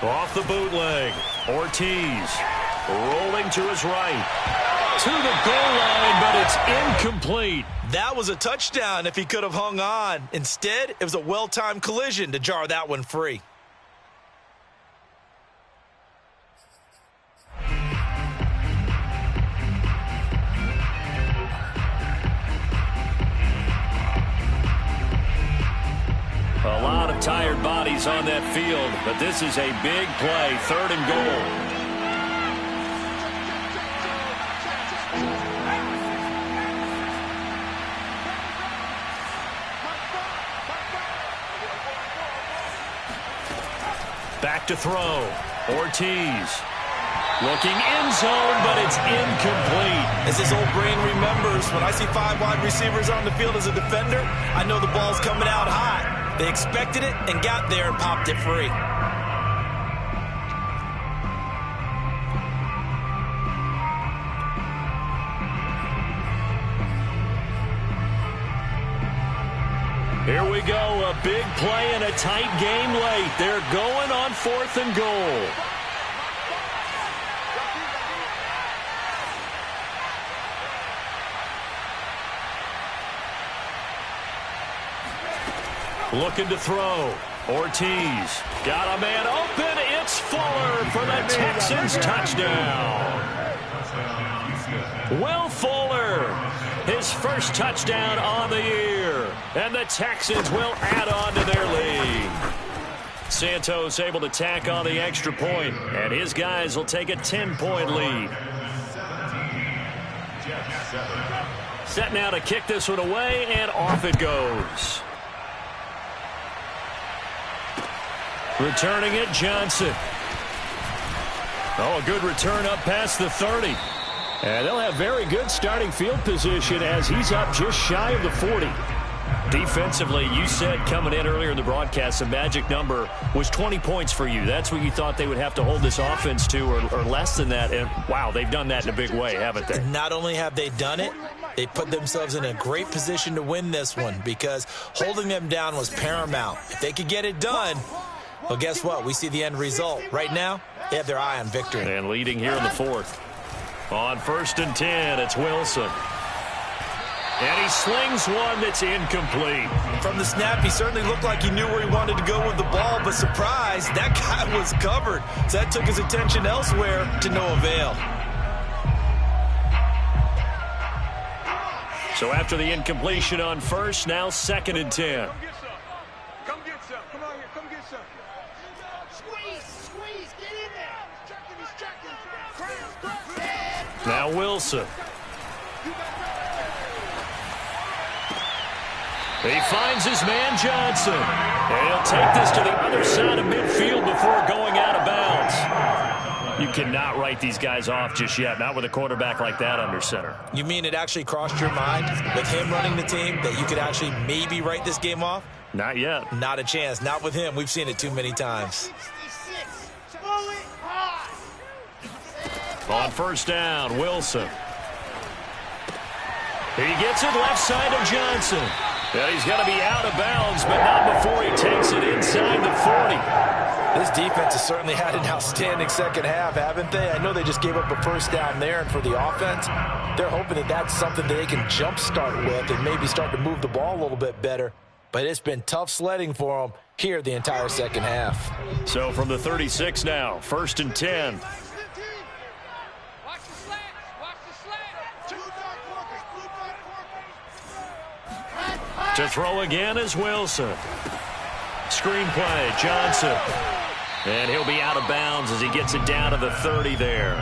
Off the bootleg. Ortiz rolling to his right. To the goal line, but it's incomplete. That was a touchdown if he could have hung on. Instead, it was a well-timed collision to jar that one free. A lot of tired bodies on that field, but this is a big play. 3rd and goal. Back to throw. Ortiz looking end zone, but it's incomplete. As his old brain remembers, when I see 5 wide receivers on the field as a defender, I know the ball's coming out hot. They expected it and got there and popped it free. Here we go, a big play and a tight game late. They're going on 4th and goal. Looking to throw. Ortiz got a man open. It's Fuller for the Texans touchdown. Will Fuller, his first touchdown on the year. And the Texans will add on to their lead. Santos able to tack on the extra point, and his guys will take a 10-point lead. Set now to kick this one away, and off it goes. Returning it, Johnson. Oh, a good return up past the 30. And they'll have very good starting field position as he's up just shy of the 40. Defensively, you said coming in earlier in the broadcast, the magic number was 20 points for you. That's what you thought they would have to hold this offense to, or less than that. And, wow, they've done that in a big way, haven't they? Not only have they done it, they put themselves in a great position to win this one, because holding them down was paramount. If they could get it done, well, guess what? We see the end result. Right now, they have their eye on victory. And leading here in the 4th. On 1st and 10, it's Wilson. And he slings one that's incomplete. From the snap, he certainly looked like he knew where he wanted to go with the ball, but surprise, that guy was covered. So that took his attention elsewhere to no avail. So after the incompletion on 1st, now 2nd and 10. Come get some. Come on here. Come get some. Squeeze. Get in there. He's checking. Now Wilson. He finds his man Johnson. And he'll take this to the other side of midfield before going out of bounds. You cannot write these guys off just yet, not with a quarterback like that under center. You mean it actually crossed your mind with him running the team that you could actually maybe write this game off? Not yet. Not a chance. Not with him. We've seen it too many times. On 1st down, Wilson. He gets it left side of Johnson. Yeah, he's going to be out of bounds, but not before he takes it inside the 40. This defense has certainly had an outstanding second half, haven't they? I know they just gave up a first down there, and for the offense, they're hoping that that's something that they can jumpstart with and maybe start to move the ball a little bit better. But it's been tough sledding for them here the entire second half. So from the 36 now, 1st and 10. Watch the slants. Watch the slants. To throw again is Wilson. Screen play, Johnson. And he'll be out of bounds as he gets it down to the 30 there.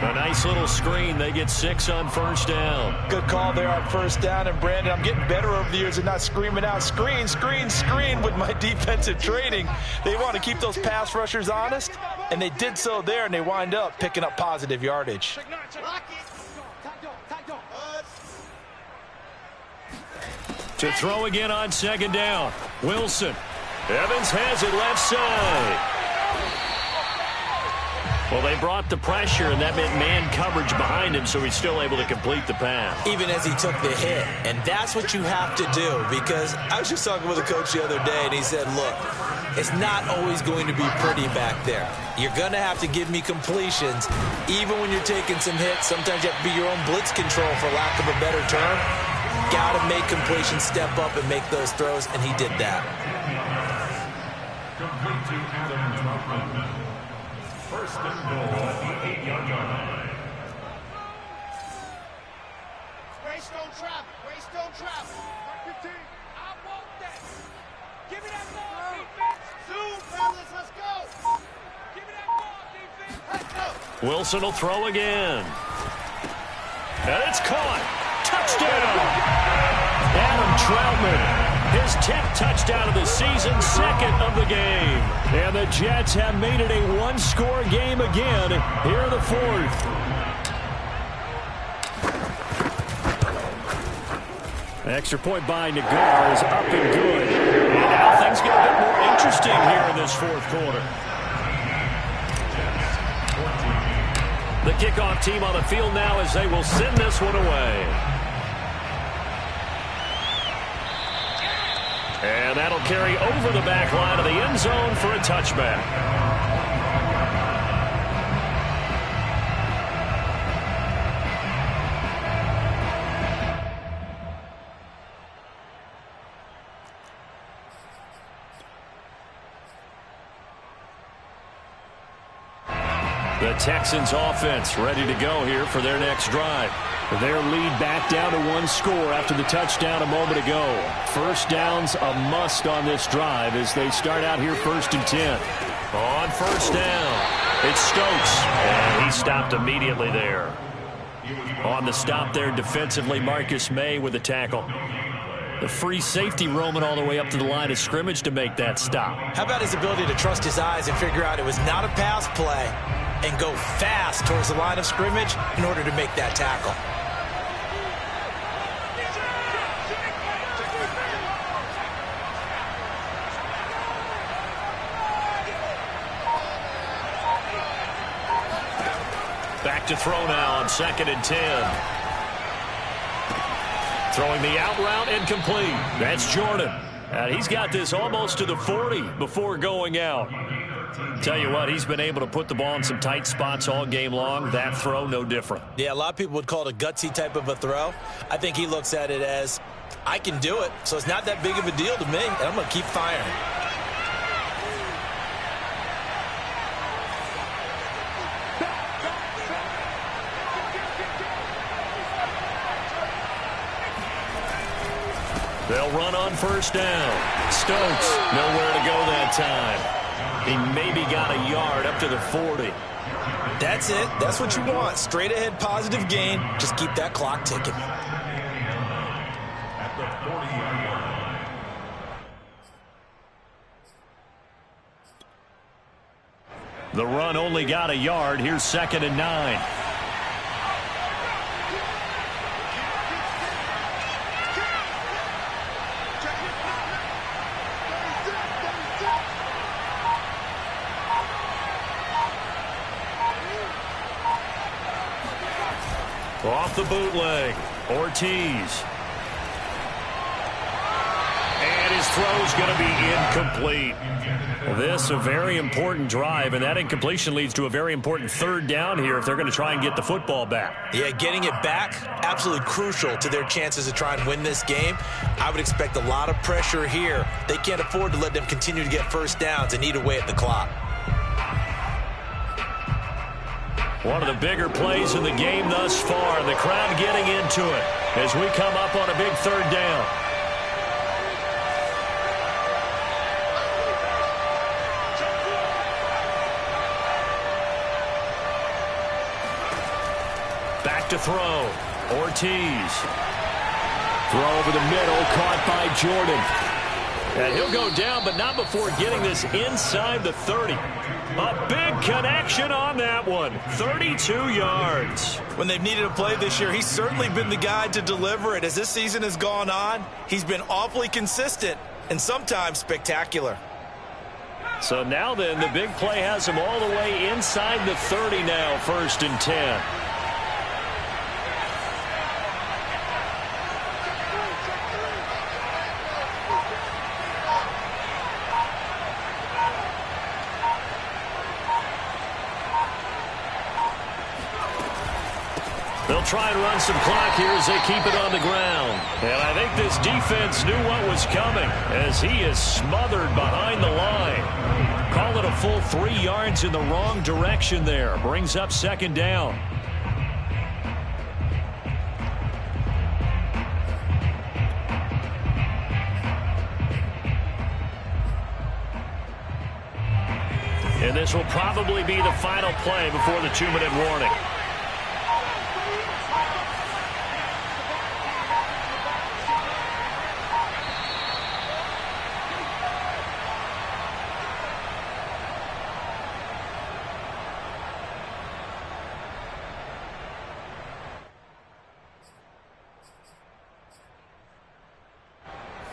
A nice little screen. They get 6 on first down. Good call there on first down. And, Brandon, I'm getting better over the years and not screaming out, screen, screen, screen with my defensive training. They want to keep those pass rushers honest, and they did so there, and they wind up picking up positive yardage. To throw again on 2nd down. Wilson. Evans has it left side. Well, they brought the pressure, and that meant man coverage behind him, so he's still able to complete the pass. Even as he took the hit. And that's what you have to do, because I was just talking with a coach the other day, and he said, look, it's not always going to be pretty back there. You're going to have to give me completions. Even when you're taking some hits, sometimes you have to be your own blitz control, for lack of a better term. Got to make completions step up and make those throws, and he did that. Complete to Adam Drummond. 1st and goal at the 8-yard line. Waste don't travel. Waste don't travel. 15. I want that. Give me that ball, defense. Zoom, fellas. Let's go. Give me that ball, defense. Let's go. Wilson will throw again. And it's caught. Touchdown. Adam Troutman. His 10th touchdown of the season, 2nd of the game. And the Jets have made it a one-score game again here in the 4th. Extra point by Nagar is up and good. And now things get a bit more interesting here in this 4th quarter. The kickoff team on the field now as they will send this one away. And that'll carry over the back line of the end zone for a touchback. The Texans offense ready to go here for their next drive. Their lead back down to 1 score after the touchdown a moment ago. First down's a must on this drive as they start out here 1st and 10. On first down, it's Stokes, and he stopped immediately there. On the stop there defensively, Marcus May with a tackle. The free safety roaming all the way up to the line of scrimmage to make that stop. How about his ability to trust his eyes and figure out it was not a pass play and go fast towards the line of scrimmage in order to make that tackle? Back to throw now on 2nd and 10. Throwing the out route incomplete. That's Jordan. And he's got this almost to the 40 before going out. Tell you what, he's been able to put the ball in some tight spots all game long. That throw, no different. Yeah, a lot of people would call it a gutsy type of a throw. I think he looks at it as, I can do it, so it's not that big of a deal to me, and I'm going to keep firing. They'll run on first down. Stokes, nowhere to go that time. He maybe got a yard up to the 40. That's it. That's what you want. Straight ahead positive gain. Just keep that clock ticking. At the 40-yard line. The run only got a yard. Here's 2nd and 9. Off the bootleg, Ortiz. And his throw's going to be incomplete. This a very important drive, and that incompletion leads to a very important third down here if they're going to try and get the football back. Yeah, getting it back, absolutely crucial to their chances to try and win this game. I would expect a lot of pressure here. They can't afford to let them continue to get first downs and eat away at the clock. One of the bigger plays in the game thus far. The crowd getting into it as we come up on a big third down. Back to throw. Ortiz. Throw over the middle, caught by Jordan. And he'll go down, but not before getting this inside the 30. A big connection on that one. 32 yards. When they've needed a play this year, he's certainly been the guy to deliver it. As this season has gone on, he's been awfully consistent and sometimes spectacular. So now then, the big play has him all the way inside the 30 now, 1st and 10. They'll try and run some clock here as they keep it on the ground. And I think this defense knew what was coming as he is smothered behind the line. Call it a full 3 yards in the wrong direction there. Brings up 2nd down. And this will probably be the final play before the 2-minute warning.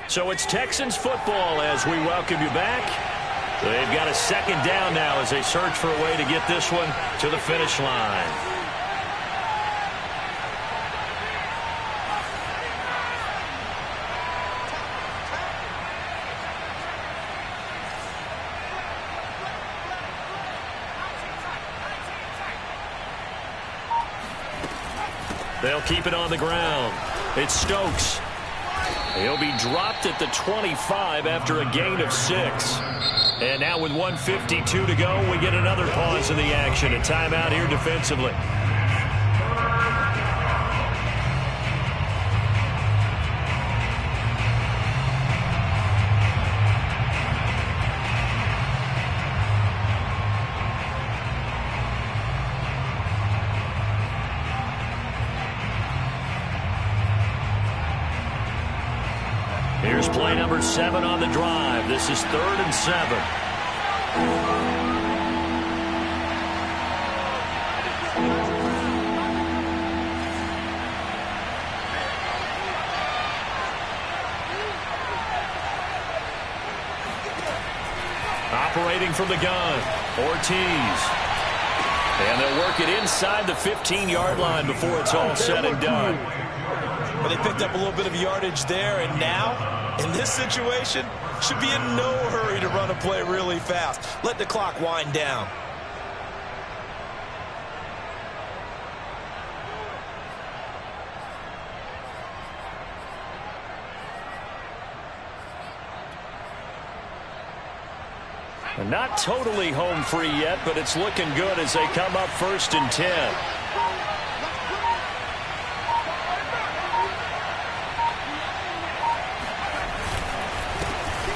So it's Texans football as we welcome you back. They've got a 2nd down now as they search for a way to get this one to the finish line. They'll keep it on the ground. It's Stokes. He'll be dropped at the 25 after a gain of 6. And now with 1:52 to go, we get another pause in the action. A timeout here defensively. Here's play number 7 on the drive. This is 3rd and 7. Operating from the gun, Ortiz. And they'll work it inside the 15-yard line before it's all said and done. Well, they picked up a little bit of yardage there, and now, in this situation, should be in no hurry to run a play really fast. Let the clock wind down. Not totally home free yet, but it's looking good as they come up 1st and 10.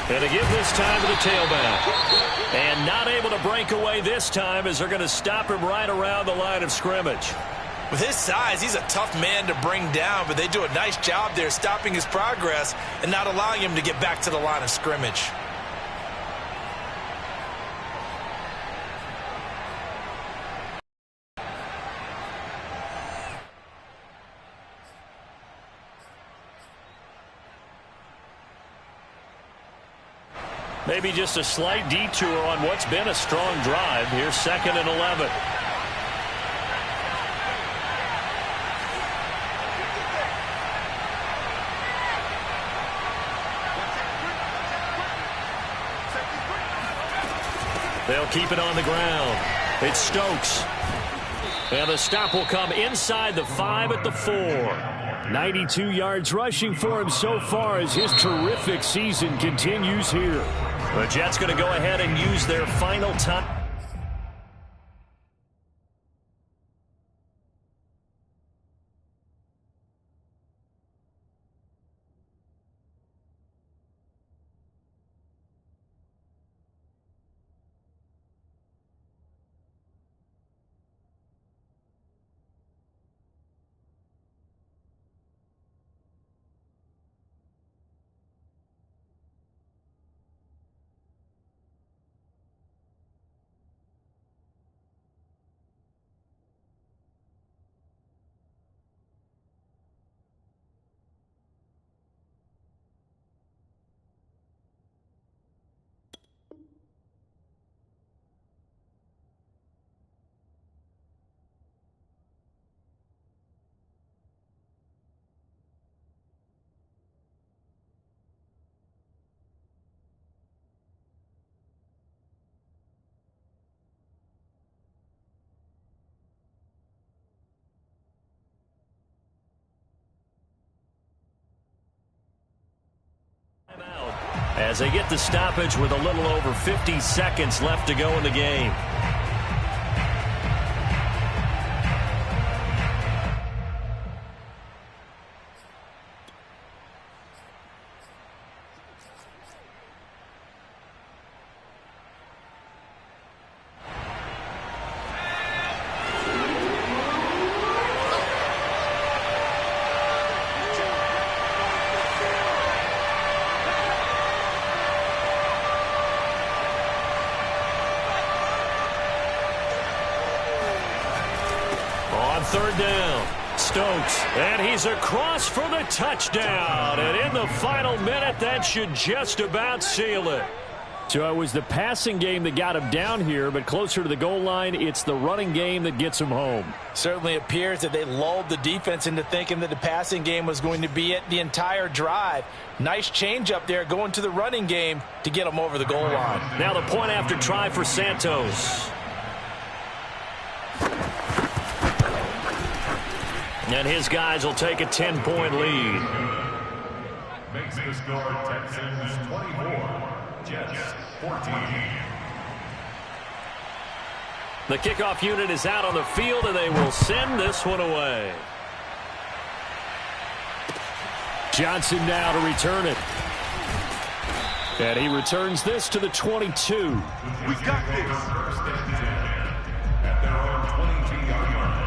And to give this time to the tailback. And not able to break away this time as they're going to stop him right around the line of scrimmage. With his size, he's a tough man to bring down, but they do a nice job there stopping his progress and not allowing him to get back to the line of scrimmage. Maybe just a slight detour on what's been a strong drive. Here's 2nd and 11. They'll keep it on the ground. It's Stokes. And the stop will come inside the 5 at the 4. 92 yards rushing for him so far as his terrific season continues here. The Jets going to go ahead and use their final time. As they get the stoppage with a little over 50 seconds left to go in the game. Third down. Stokes, and he's across for the touchdown. And in the final minute, that should just about seal it. So it was the passing game that got him down here, but closer to the goal line, it's the running game that gets him home. Certainly appears that they lulled the defense into thinking that the passing game was going to be it the entire drive. Nice change up there going to the running game to get them over the goal line. Now the point after try for Santos. And his guys will take a 10-point lead. Makes the score Texans 24, Jets 14. The kickoff unit is out on the field, and they will send this one away. Johnson now to return it. And he returns this to the 22. We got this. First and 10 at their own 22-yard line.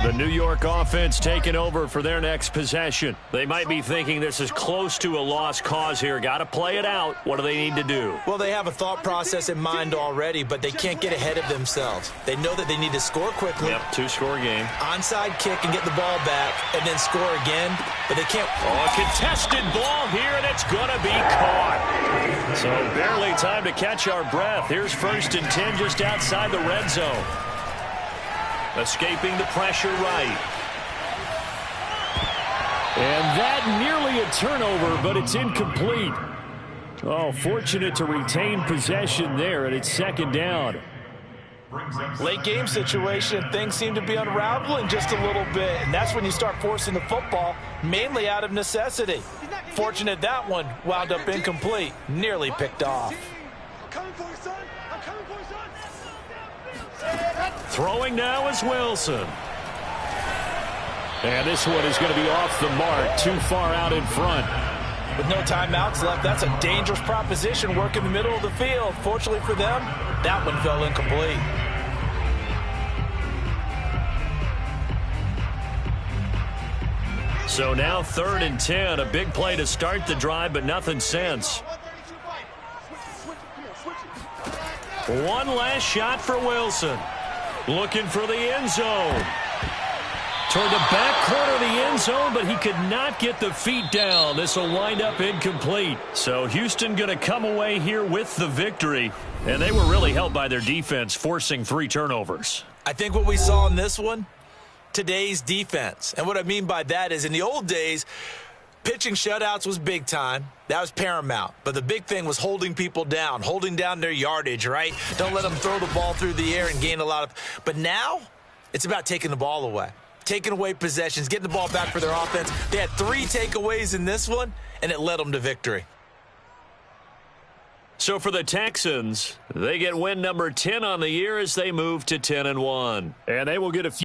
The New York offense taking over for their next possession. They might be thinking this is close to a lost cause here. Got to play it out. What do they need to do? Well, they have a thought process in mind already, but they can't get ahead of themselves. They know that they need to score quickly. Yep, two-score game. Onside kick and get the ball back and then score again, but they can't. Oh, a contested ball here, and it's going to be caught. So barely time to catch our breath. Here's 1st and 10 just outside the red zone. Escaping the pressure right. And that nearly a turnover, but it's incomplete. Oh, fortunate to retain possession there, and it's 2nd down. Late game situation, things seem to be unraveling just a little bit, and that's when you start forcing the football, mainly out of necessity. Fortunate that one wound up incomplete, nearly picked off. I'm coming for you, son. I'm coming for you, son. Throwing now is Wilson. And this one is going to be off the mark, too far out in front. With no timeouts left, that's a dangerous proposition, work in the middle of the field. Fortunately for them, that one fell incomplete. So now 3rd and 10, a big play to start the drive, but nothing since. One last shot for Wilson. Looking for the end zone. toward the back corner of the end zone, but he could not get the feet down. This will wind up incomplete. So Houston going to come away here with the victory. And they were really helped by their defense, forcing 3 turnovers. I think what we saw in this one, today's defense. And what I mean by that is in the old days, pitching shutouts was big time. That was paramount. But the big thing was holding people down, holding down their yardage, right? Don't let them throw the ball through the air and gain a lot of. But now it's about taking the ball away, taking away possessions, getting the ball back for their offense. They had 3 takeaways in this one, and it led them to victory. So for the Texans, they get win number 10 on the year as they move to 10-1. And they will get a few